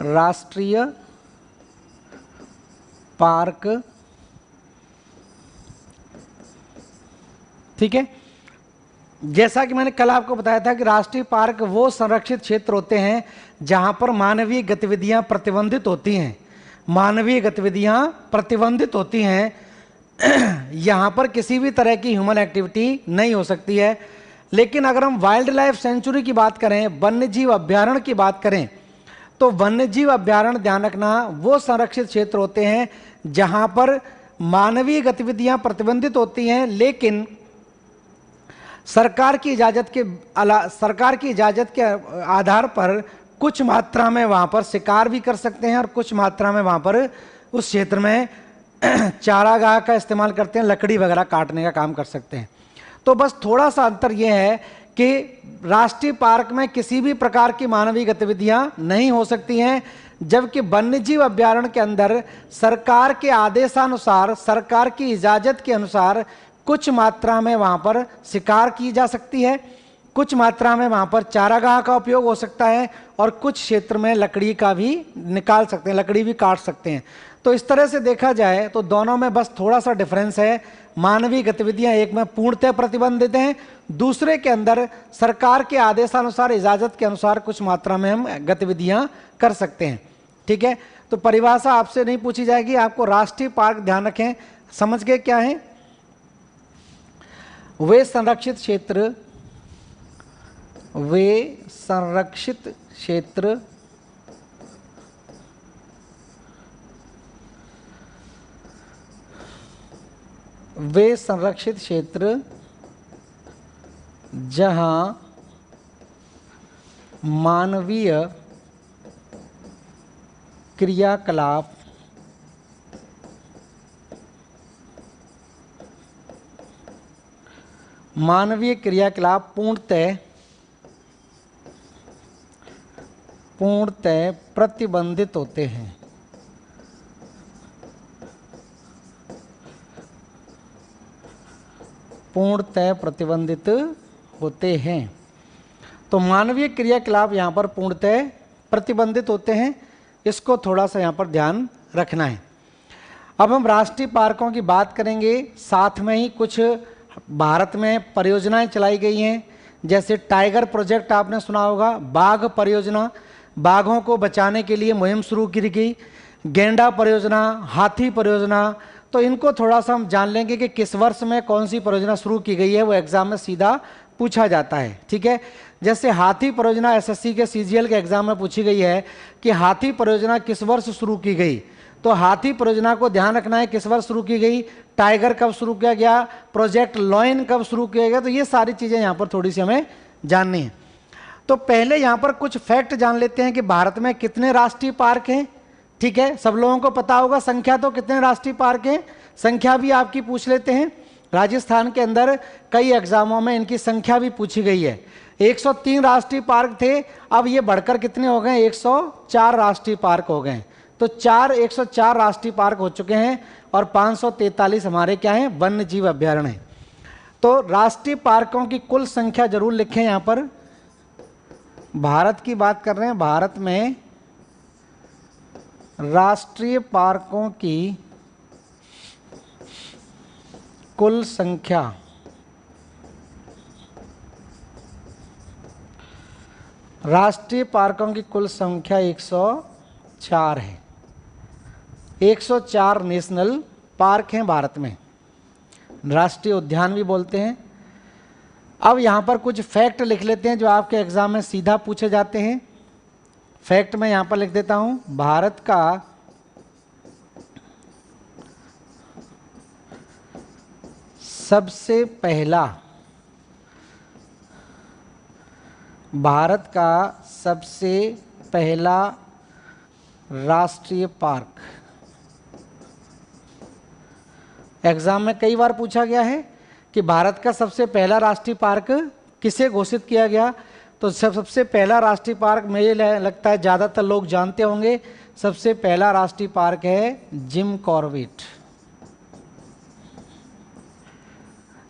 राष्ट्रीय पार्क, ठीक है, जैसा कि मैंने कल आपको बताया था कि राष्ट्रीय पार्क वो संरक्षित क्षेत्र होते हैं जहां पर मानवीय गतिविधियां प्रतिबंधित होती हैं, मानवीय गतिविधियां प्रतिबंधित होती हैं। यहां पर किसी भी तरह की ह्यूमन एक्टिविटी नहीं हो सकती है। लेकिन अगर हम वाइल्ड लाइफ सेंचुरी की बात करें, वन्यजीव अभ्यारण्य की बात करें, तो वन्यजीव अभ्यारण्य ध्यान रखना वो संरक्षित क्षेत्र होते हैं जहां पर मानवीय गतिविधियां प्रतिबंधित होती हैं, लेकिन सरकार की इजाजत के आधार पर कुछ मात्रा में वहां पर शिकार भी कर सकते हैं और कुछ मात्रा में वहां पर उस क्षेत्र में चारागाह का इस्तेमाल करते हैं, लकड़ी वगैरह काटने का काम कर सकते हैं। तो बस थोड़ा सा अंतर यह है कि राष्ट्रीय पार्क में किसी भी प्रकार की मानवीय गतिविधियां नहीं हो सकती हैं, जबकि वन्यजीव अभयारण्य के अंदर सरकार के आदेशानुसार, सरकार की इजाजत के अनुसार कुछ मात्रा में वहां पर शिकार की जा सकती है, कुछ मात्रा में वहां पर चारागाह का उपयोग हो सकता है और कुछ क्षेत्र में लकड़ी का भी निकाल सकते हैं, लकड़ी भी काट सकते हैं। तो इस तरह से देखा जाए तो दोनों में बस थोड़ा सा डिफरेंस है। मानवीय गतिविधियां एक में पूर्णतः प्रतिबंधित हैं, दूसरे के अंदर सरकार के आदेशानुसार, इजाजत के अनुसार कुछ मात्रा में हम गतिविधियां कर सकते हैं। ठीक है, तो परिभाषा आपसे नहीं पूछी जाएगी, आपको राष्ट्रीय पार्क ध्यान रखें, समझ गए क्या है? वे संरक्षित क्षेत्र जहां मानवीय क्रियाकलाप पूर्णतः प्रतिबंधित होते हैं। पूर्णतः प्रतिबंधित होते हैं। तो मानवीय क्रियाकलाप यहाँ पर पूर्णतः प्रतिबंधित होते हैं, इसको थोड़ा सा यहाँ पर ध्यान रखना है। अब हम राष्ट्रीय पार्कों की बात करेंगे, साथ में ही कुछ भारत में परियोजनाएं चलाई गई हैं, जैसे टाइगर प्रोजेक्ट आपने सुना होगा, बाघ परियोजना, बाघों को बचाने के लिए मुहिम शुरू की गई, गेंडा परियोजना, हाथी परियोजना। तो इनको थोड़ा सा हम जान लेंगे कि किस वर्ष में कौन सी परियोजना शुरू की गई है, वो एग्जाम में सीधा पूछा जाता है। ठीक है, जैसे हाथी परियोजना एसएससी के सीजीएल के एग्जाम में पूछी गई है कि हाथी परियोजना किस वर्ष शुरू की गई, तो हाथी परियोजना को ध्यान रखना है किस वर्ष शुरू की गई, टाइगर कब शुरू किया गया, प्रोजेक्ट लॉयन कब शुरू किया गया। तो ये सारी चीज़ें यहाँ पर थोड़ी सी हमें जाननी है। तो पहले यहाँ पर कुछ फैक्ट जान लेते हैं कि भारत में कितने राष्ट्रीय पार्क हैं। ठीक है, सब लोगों को पता होगा संख्या, तो कितने राष्ट्रीय पार्क हैं, संख्या भी आपकी पूछ लेते हैं। राजस्थान के अंदर कई एग्जामों में इनकी संख्या भी पूछी गई है। 103 राष्ट्रीय पार्क थे, अब ये बढ़कर कितने हो गए, 104 राष्ट्रीय पार्क हो गए। तो 104 राष्ट्रीय पार्क हो चुके हैं और 543 हमारे क्या हैं, वन्य जीव अभ्यारण्य हैं। तो राष्ट्रीय पार्कों की कुल संख्या जरूर लिखें। यहाँ पर भारत की बात कर रहे हैं, भारत में राष्ट्रीय पार्कों की कुल संख्या राष्ट्रीय पार्कों की कुल संख्या 104 है। 104 नेशनल पार्क हैं भारत में, राष्ट्रीय उद्यान भी बोलते हैं। अब यहाँ पर कुछ फैक्ट लिख लेते हैं जो आपके एग्जाम में सीधा पूछे जाते हैं। फैक्ट मैं यहाँ पर लिख देता हूँ, भारत का सबसे पहला राष्ट्रीय पार्क, एग्जाम में कई बार पूछा गया है कि भारत का सबसे पहला राष्ट्रीय पार्क किसे घोषित किया गया। तो सबसे पहला राष्ट्रीय पार्क मुझे लगता है ज़्यादातर लोग जानते होंगे, सबसे पहला राष्ट्रीय पार्क है जिम कॉर्बेट।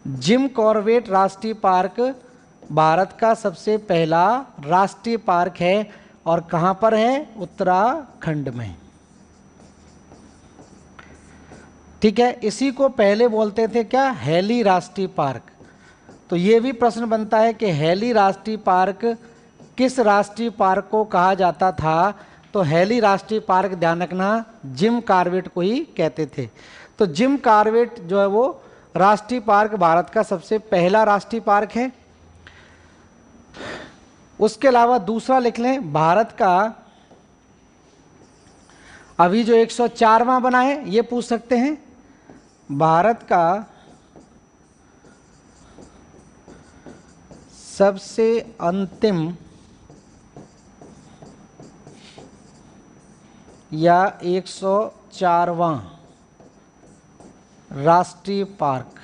जिम कॉर्बेट राष्ट्रीय पार्क भारत का सबसे पहला राष्ट्रीय पार्क है और कहाँ पर है, उत्तराखंड में। ठीक है, इसी को पहले बोलते थे क्या, हैली राष्ट्रीय पार्क। तो ये भी प्रश्न बनता है कि हैली राष्ट्रीय पार्क किस राष्ट्रीय पार्क को कहा जाता था। तो हैली राष्ट्रीय पार्क ध्यान रखना जिम कॉर्बेट को ही कहते थे। तो जिम कॉर्बेट जो है वो राष्ट्रीय पार्क भारत का सबसे पहला राष्ट्रीय पार्क है। उसके अलावा दूसरा लिख लें, भारत का अभी जो 104वां बना है, ये पूछ सकते हैं भारत का सबसे अंतिम या 104वां राष्ट्रीय पार्क,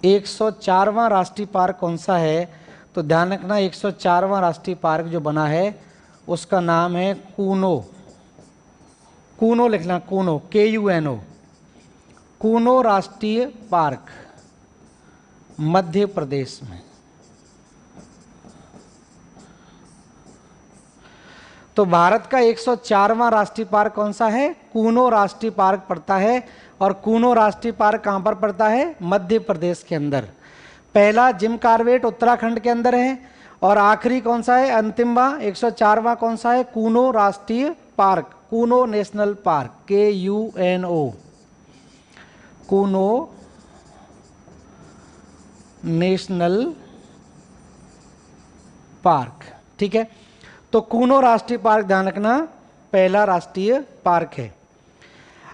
104वां राष्ट्रीय पार्क कौन सा है? तो ध्यान रखना 104वां राष्ट्रीय पार्क जो बना है उसका नाम है कूनो। कूनो लिखना, कूनो, KUNO, कूनो राष्ट्रीय पार्क, मध्य प्रदेश में। तो भारत का 104वां राष्ट्रीय पार्क कौन सा है? कूनो राष्ट्रीय पार्क पड़ता है। और कूनो राष्ट्रीय पार्क कहाँ पर पड़ता है? मध्य प्रदेश के अंदर। पहला जिम कॉर्बेट उत्तराखंड के अंदर है, और आखिरी कौन सा है? अंतिमवां 104वां कौन सा है? कूनो राष्ट्रीय park, Kuno national park, KUNO, Kuno national park. ठीक है, तो कूनो राष्ट्रीय पार्क ध्यान रखना पहला राष्ट्रीय पार्क है।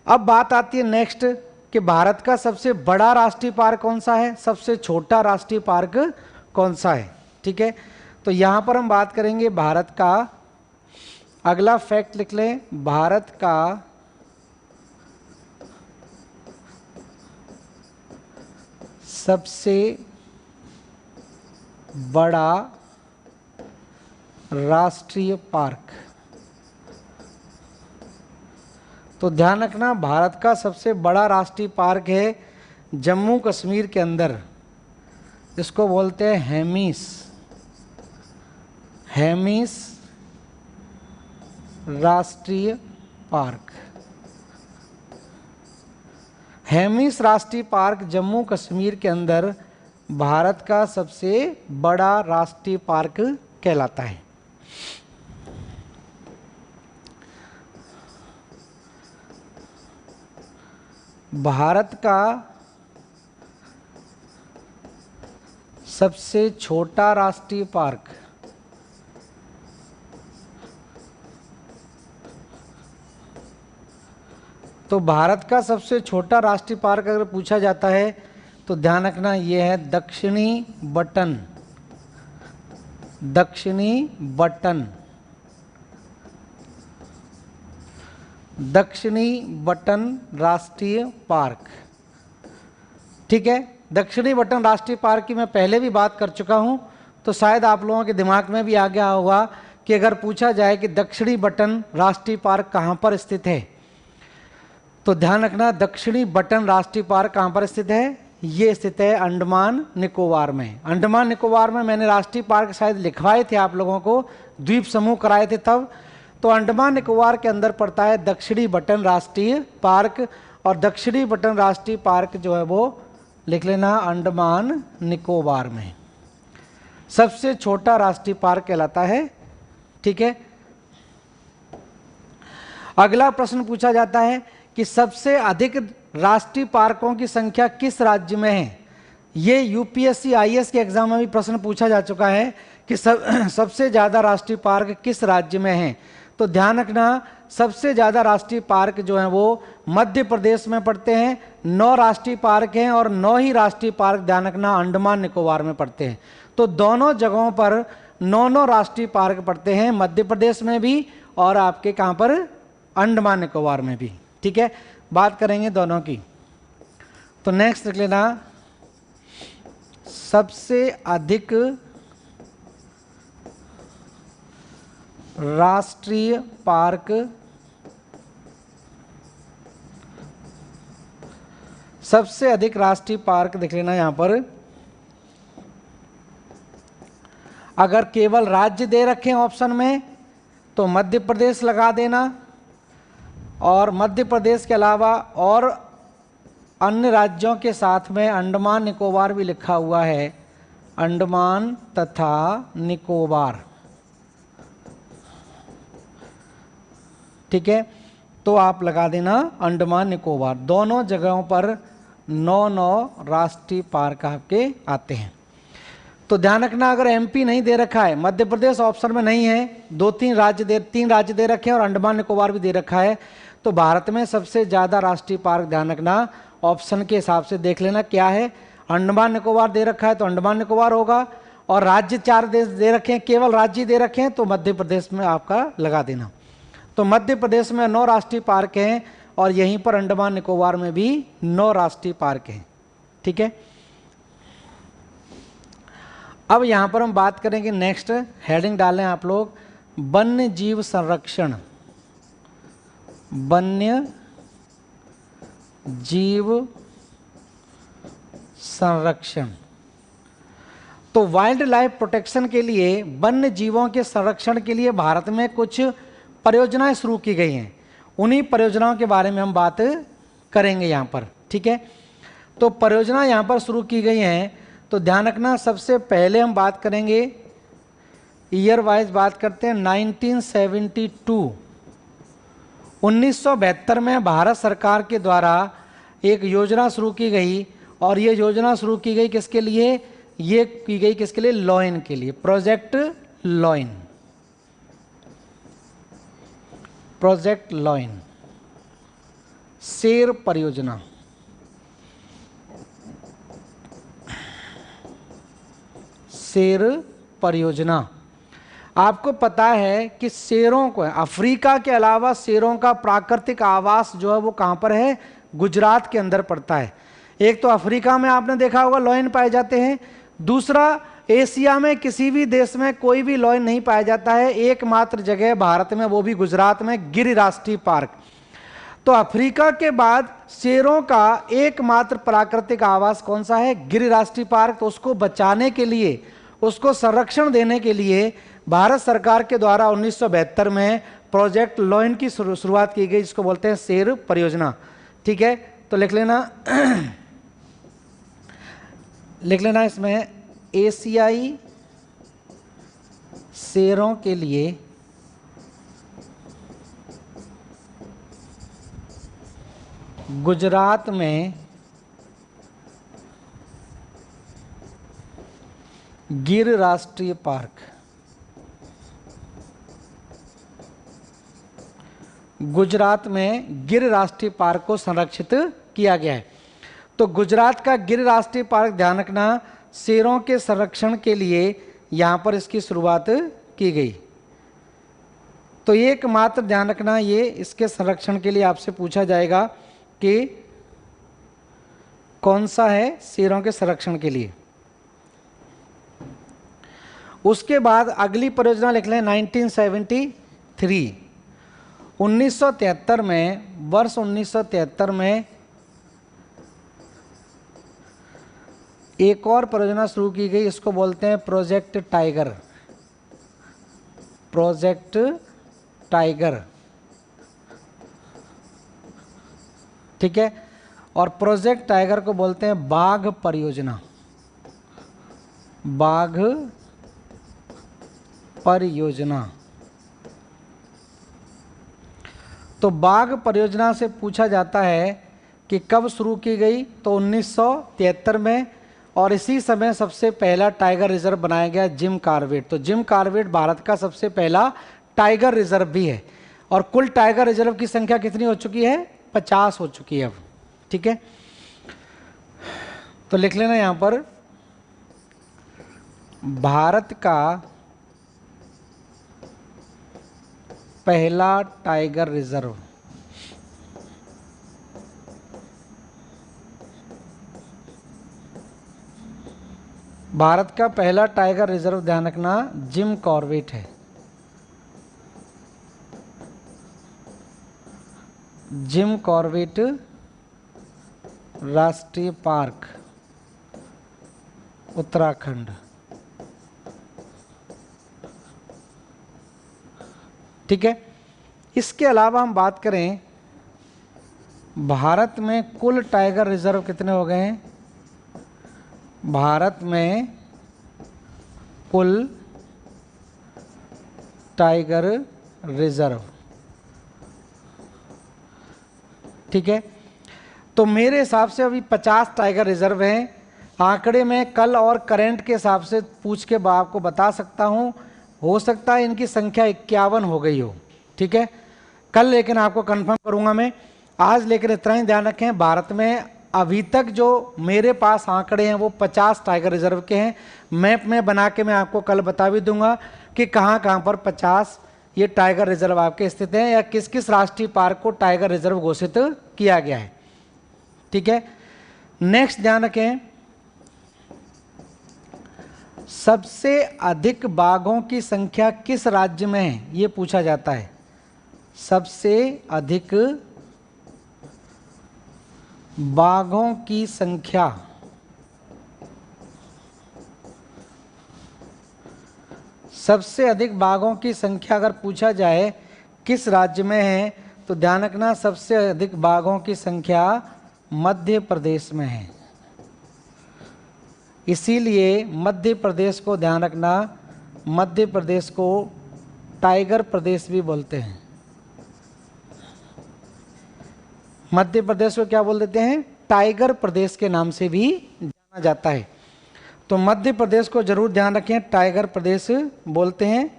अब बात आती है नेक्स्ट कि भारत का सबसे बड़ा राष्ट्रीय पार्क कौन सा है, सबसे छोटा राष्ट्रीय पार्क कौन सा है। ठीक है, तो यहां पर हम बात करेंगे भारत का, अगला फैक्ट लिख लें, भारत का सबसे बड़ा राष्ट्रीय पार्क। तो ध्यान रखना भारत का सबसे बड़ा राष्ट्रीय पार्क है जम्मू कश्मीर के अंदर, इसको बोलते हैं हेमिस, हेमिस राष्ट्रीय पार्क। हेमिस राष्ट्रीय पार्क जम्मू कश्मीर के अंदर भारत का सबसे बड़ा राष्ट्रीय पार्क कहलाता है। भारत का सबसे छोटा राष्ट्रीय पार्क, तो भारत का सबसे छोटा राष्ट्रीय पार्क अगर पूछा जाता है तो ध्यान रखना यह है दक्षिणी बटन, दक्षिणी बटन, दक्षिणी बटन राष्ट्रीय पार्क। ठीक है, दक्षिणी बटन राष्ट्रीय पार्क की मैं पहले भी बात कर चुका हूं, तो शायद आप लोगों के दिमाग में भी आ गया होगा कि अगर पूछा जाए कि दक्षिणी बटन राष्ट्रीय पार्क कहां पर स्थित है, तो ध्यान रखना दक्षिणी बटन राष्ट्रीय पार्क कहां पर स्थित है? ये स्थित है अंडमान निकोबार में। अंडमान निकोबार में मैंने राष्ट्रीय पार्क शायद लिखवाए थे आप लोगों को, द्वीप समूह कराए थे तब। तो अंडमान निकोबार के अंदर पड़ता है दक्षिणी बटन राष्ट्रीय पार्क, और दक्षिणी बटन राष्ट्रीय पार्क जो है वो लिख लेना अंडमान निकोबार में सबसे छोटा राष्ट्रीय पार्क कहलाता है। ठीक है, अगला प्रश्न पूछा जाता है कि सबसे अधिक राष्ट्रीय पार्कों की संख्या किस राज्य में है। ये UPSC IAS के एग्जाम में भी प्रश्न पूछा जा चुका है कि सबसे ज़्यादा राष्ट्रीय पार्क किस राज्य में है। तो ध्यान रखना सबसे ज़्यादा राष्ट्रीय पार्क जो हैं वो मध्य प्रदेश में पड़ते हैं। 9 राष्ट्रीय पार्क हैं और 9 ही राष्ट्रीय पार्क ध्यान रखना अंडमान निकोबार में पड़ते हैं। तो दोनों जगहों पर 9 राष्ट्रीय पार्क पड़ते हैं, मध्य प्रदेश में भी और आपके कहाँ पर? अंडमान निकोबार में भी। ठीक है, बात करेंगे दोनों की। तो नेक्स्ट लिख लेना सबसे अधिक राष्ट्रीय पार्क सबसे अधिक राष्ट्रीय पार्क देख लेना यहां पर। अगर केवल राज्य दे रखे ऑप्शन में तो मध्य प्रदेश लगा देना, और मध्य प्रदेश के अलावा और अन्य राज्यों के साथ में अंडमान निकोबार भी लिखा हुआ है, अंडमान तथा निकोबार। ठीक है, तो आप लगा देना अंडमान निकोबार। दोनों जगहों पर 9 राष्ट्रीय पार्क आपके आते हैं। तो ध्यान रखना अगर MP नहीं दे रखा है, मध्य प्रदेश ऑप्शन में नहीं है, 3 राज्य दे रखे हैं और अंडमान निकोबार भी दे रखा है, तो भारत में सबसे ज़्यादा राष्ट्रीय पार्क ध्यान रखना ऑप्शन के हिसाब से देख लेना क्या है। अंडमान निकोबार दे रखा है तो अंडमान निकोबार होगा, और राज्य 4 देश दे रखे हैं, केवल राज्य दे रखे हैं तो मध्य प्रदेश में आपका लगा देना। तो मध्य प्रदेश में 9 राष्ट्रीय पार्क हैं और यहीं पर अंडमान निकोबार में भी 9 राष्ट्रीय पार्क हैं। ठीक है, अब यहां पर हम बात करेंगे, नेक्स्ट हेडिंग डालें आप लोग, वन्य जीव संरक्षण। वन्य जीव संरक्षण। तो वाइल्ड लाइफ प्रोटेक्शन के लिए, वन्य जीवों के संरक्षण के लिए भारत में कुछ परियोजनाएं शुरू की गई हैं। उन्हीं परियोजनाओं के बारे में हम बात करेंगे यहाँ पर। ठीक है, तो परियोजना यहाँ पर शुरू की गई हैं, तो ध्यान रखना सबसे पहले हम बात करेंगे, ईयर वाइज बात करते हैं। 1972 में भारत सरकार के द्वारा एक योजना शुरू की गई, और ये योजना शुरू की गई किसके लिए? ये की गई किसके लिए? लॉयन के लिए, प्रोजेक्ट लॉयन। प्रोजेक्ट लॉयन, शेर परियोजना। शेर परियोजना, आपको पता है कि शेरों को, अफ्रीका के अलावा शेरों का प्राकृतिक आवास जो है वो कहाँ पर है? गुजरात के अंदर पड़ता है। एक तो अफ्रीका में आपने देखा होगा लॉयन पाए जाते हैं, दूसरा एशिया में किसी भी देश में कोई भी लॉयन नहीं पाया जाता है, एकमात्र जगह भारत में, वो भी गुजरात में, गिर राष्ट्रीय पार्क। तो अफ्रीका के बाद शेरों का एकमात्र प्राकृतिक आवास कौन सा है? गिर राष्ट्रीय पार्क। तो उसको बचाने के लिए, उसको संरक्षण देने के लिए भारत सरकार के द्वारा 1972 में प्रोजेक्ट लॉयन की शुरुआत की गई, जिसको बोलते हैं शेर परियोजना। ठीक है, तो लिख लेना लिख लेना इसमें, एशियाई शेरों के लिए गुजरात में गिर राष्ट्रीय पार्क। गुजरात में गिर राष्ट्रीय पार्क को संरक्षित किया गया है। तो गुजरात का गिर राष्ट्रीय पार्क, ध्यान रखना, शेरों के संरक्षण के लिए यहां पर इसकी शुरुआत की गई। तो एकमात्र ध्यान रखना, ये इसके संरक्षण के लिए आपसे पूछा जाएगा कि कौन सा है शेरों के संरक्षण के लिए। उसके बाद अगली परियोजना लिख लें, 1973। 1973 में, वर्ष 1973 में एक और परियोजना शुरू की गई, इसको बोलते हैं प्रोजेक्ट टाइगर। प्रोजेक्ट टाइगर, ठीक है, और प्रोजेक्ट टाइगर को बोलते हैं बाघ परियोजना। बाघ परियोजना। तो बाघ परियोजना से पूछा जाता है कि कब शुरू की गई? तो 1973 में, और इसी समय सबसे पहला टाइगर रिजर्व बनाया गया जिम कॉर्बेट। तो जिम कॉर्बेट भारत का सबसे पहला टाइगर रिजर्व भी है, और कुल टाइगर रिजर्व की संख्या कितनी हो चुकी है? 50 हो चुकी है अब। ठीक है, तो लिख लेना यहां पर, भारत का पहला टाइगर रिजर्व। भारत का पहला टाइगर रिजर्व, ध्यान रखना, जिम कॉर्बेट है। जिम कॉर्बेट राष्ट्रीय पार्क, उत्तराखंड। ठीक है, इसके अलावा हम बात करें, भारत में कुल टाइगर रिजर्व कितने हो गए हैं? भारत में कुल टाइगर रिजर्व, ठीक है, तो मेरे हिसाब से अभी 50 टाइगर रिजर्व हैं। आंकड़े में कल और करंट के हिसाब से पूछ के आपको बता सकता हूं, हो सकता है इनकी संख्या 51 हो गई हो। ठीक है, कल लेकिन आपको कंफर्म करूंगा मैं। आज लेकिन इतना ही ध्यान रखें, भारत में अभी तक जो मेरे पास आंकड़े हैं वो 50 टाइगर रिजर्व के हैं। मैप में बना के मैं आपको कल बता भी दूंगा कि कहाँ कहाँ पर 50 ये टाइगर रिजर्व आपके स्थित हैं, या किस किस राष्ट्रीय पार्क को टाइगर रिजर्व घोषित किया गया है। ठीक है, नेक्स्ट ध्यान रखें, सबसे अधिक बाघों की संख्या किस राज्य में है, ये पूछा जाता है। सबसे अधिक बाघों की संख्या सबसे अधिक बाघों की संख्या अगर पूछा जाए किस राज्य में है, तो ध्यान रखना सबसे अधिक बाघों की संख्या मध्य प्रदेश में है। इसीलिए मध्य प्रदेश को ध्यान रखना, मध्य प्रदेश को टाइगर प्रदेश भी बोलते हैं। मध्य प्रदेश को क्या बोल देते हैं, टाइगर प्रदेश के नाम से भी जाना जाता है। तो मध्य प्रदेश को जरूर ध्यान रखें, टाइगर प्रदेश बोलते हैं।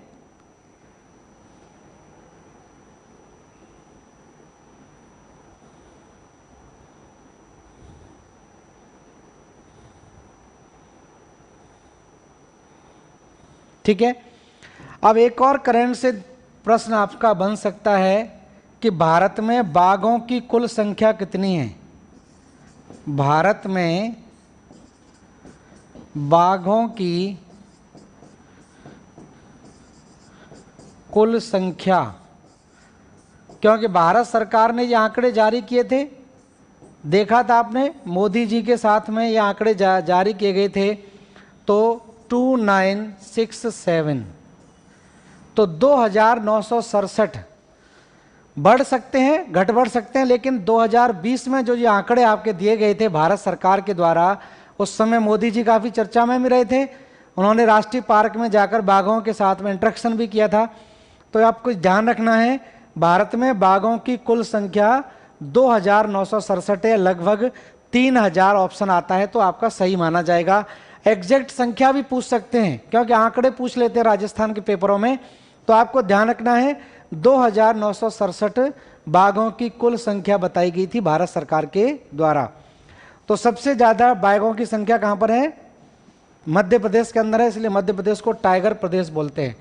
ठीक है, अब एक और करंट से प्रश्न आपका बन सकता है कि भारत में बाघों की कुल संख्या कितनी है। भारत में बाघों की कुल संख्या, क्योंकि भारत सरकार ने ये आंकड़े जारी किए थे, देखा था आपने, मोदी जी के साथ में ये आंकड़े जारी किए गए थे। तो 2967, तो 2967 बढ़ सकते हैं, घट बढ़ सकते हैं, लेकिन 2020 में जो ये आंकड़े आपके दिए गए थे भारत सरकार के द्वारा, उस समय मोदी जी काफ़ी चर्चा में भी रहे थे। उन्होंने राष्ट्रीय पार्क में जाकर बाघों के साथ में इंटरेक्शन भी किया था। तो आपको ध्यान रखना है, भारत में बाघों की कुल संख्या 2967 है, लगभग 3000 ऑप्शन आता है तो आपका सही माना जाएगा। एग्जैक्ट संख्या भी पूछ सकते हैं, क्योंकि आंकड़े पूछ लेते हैं राजस्थान के पेपरों में। तो आपको ध्यान रखना है 2967 बाघों की कुल संख्या बताई गई थी भारत सरकार के द्वारा। तो सबसे ज़्यादा बाघों की संख्या कहाँ पर है, मध्य प्रदेश के अंदर है, इसलिए मध्य प्रदेश को टाइगर प्रदेश बोलते हैं।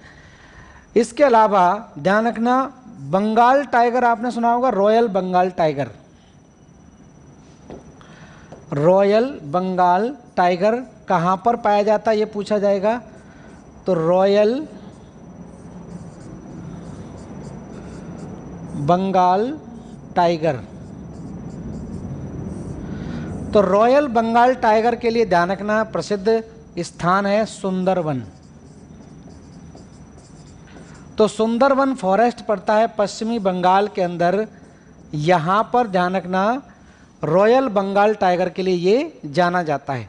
इसके अलावा ध्यान रखना, बंगाल टाइगर आपने सुना होगा, royal Bengal tiger. Royal Bengal tiger कहाँ पर पाया जाता है ये पूछा जाएगा। तो रॉयल बंगाल टाइगर, तो रॉयल बंगाल टाइगर के लिए ध्यान रखना प्रसिद्ध स्थान है सुंदरवन। तो सुंदरवन फॉरेस्ट पड़ता है पश्चिमी बंगाल के अंदर। यहाँ पर ध्यान रखना रॉयल बंगाल टाइगर के लिए ये जाना जाता है।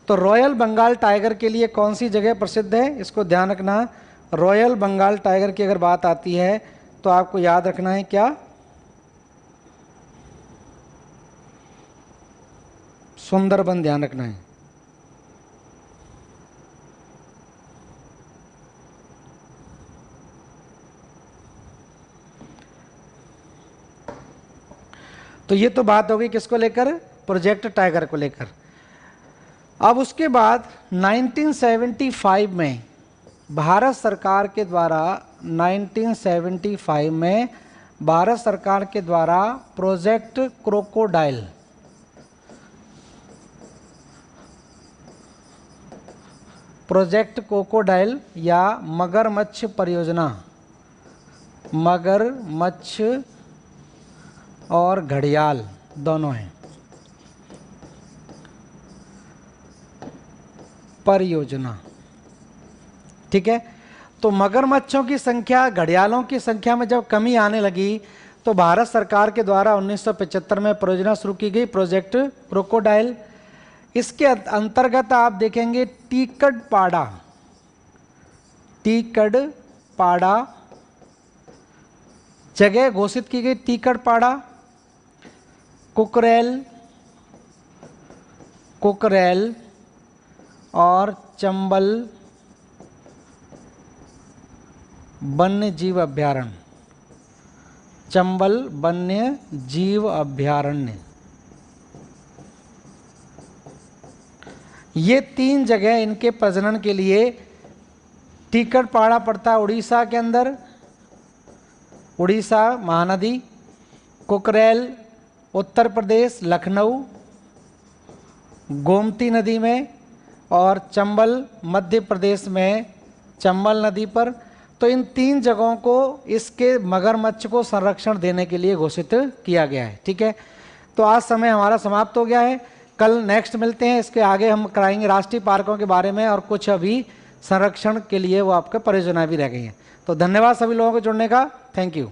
तो रॉयल बंगाल टाइगर के लिए कौन सी जगह प्रसिद्ध है, इसको ध्यान रखना। रॉयल बंगाल टाइगर की अगर बात आती है तो आपको याद रखना है क्या, सुंदरबन ध्यान रखना है। तो ये तो बात होगी किसको लेकर, प्रोजेक्ट टाइगर को लेकर। अब उसके बाद 1975 में भारत सरकार के द्वारा 1975 में भारत सरकार के द्वारा प्रोजेक्ट क्रोकोडाइल, प्रोजेक्ट क्रोकोडाइल या मगरमच्छ परियोजना, मगरमच्छ और घड़ियाल दोनों हैं, परियोजना। ठीक है, तो मगरमच्छों की संख्या, घड़ियालों की संख्या में जब कमी आने लगी तो भारत सरकार के द्वारा 1975 में परियोजना शुरू की गई, प्रोजेक्ट क्रोकोडाइल। इसके अंतर्गत आप देखेंगे टीकड़पाड़ा, टीकड़पाड़ा जगह घोषित की गई, टीकड़पाड़ा, कुकरेल, कुकरेल और चंबल वन्य जीव अभ्यारण्य, चंबल वन्य जीव अभयारण्य। ये 3 जगह इनके प्रजनन के लिए टीकरपाड़ा पड़ता है उड़ीसा के अंदर, उड़ीसा महानदी, कुकरेल उत्तर प्रदेश लखनऊ गोमती नदी में, और चंबल मध्य प्रदेश में चंबल नदी पर। तो इन 3 जगहों को इसके मगरमच्छ को संरक्षण देने के लिए घोषित किया गया है। ठीक है, तो आज समय हमारा समाप्त हो गया है। कल नेक्स्ट मिलते हैं, इसके आगे हम कराएंगे राष्ट्रीय पार्कों के बारे में और कुछ अभी संरक्षण के लिए वो आपके परियोजना भी रह गई हैं। तो धन्यवाद सभी लोगों को जुड़ने का, थैंक यू।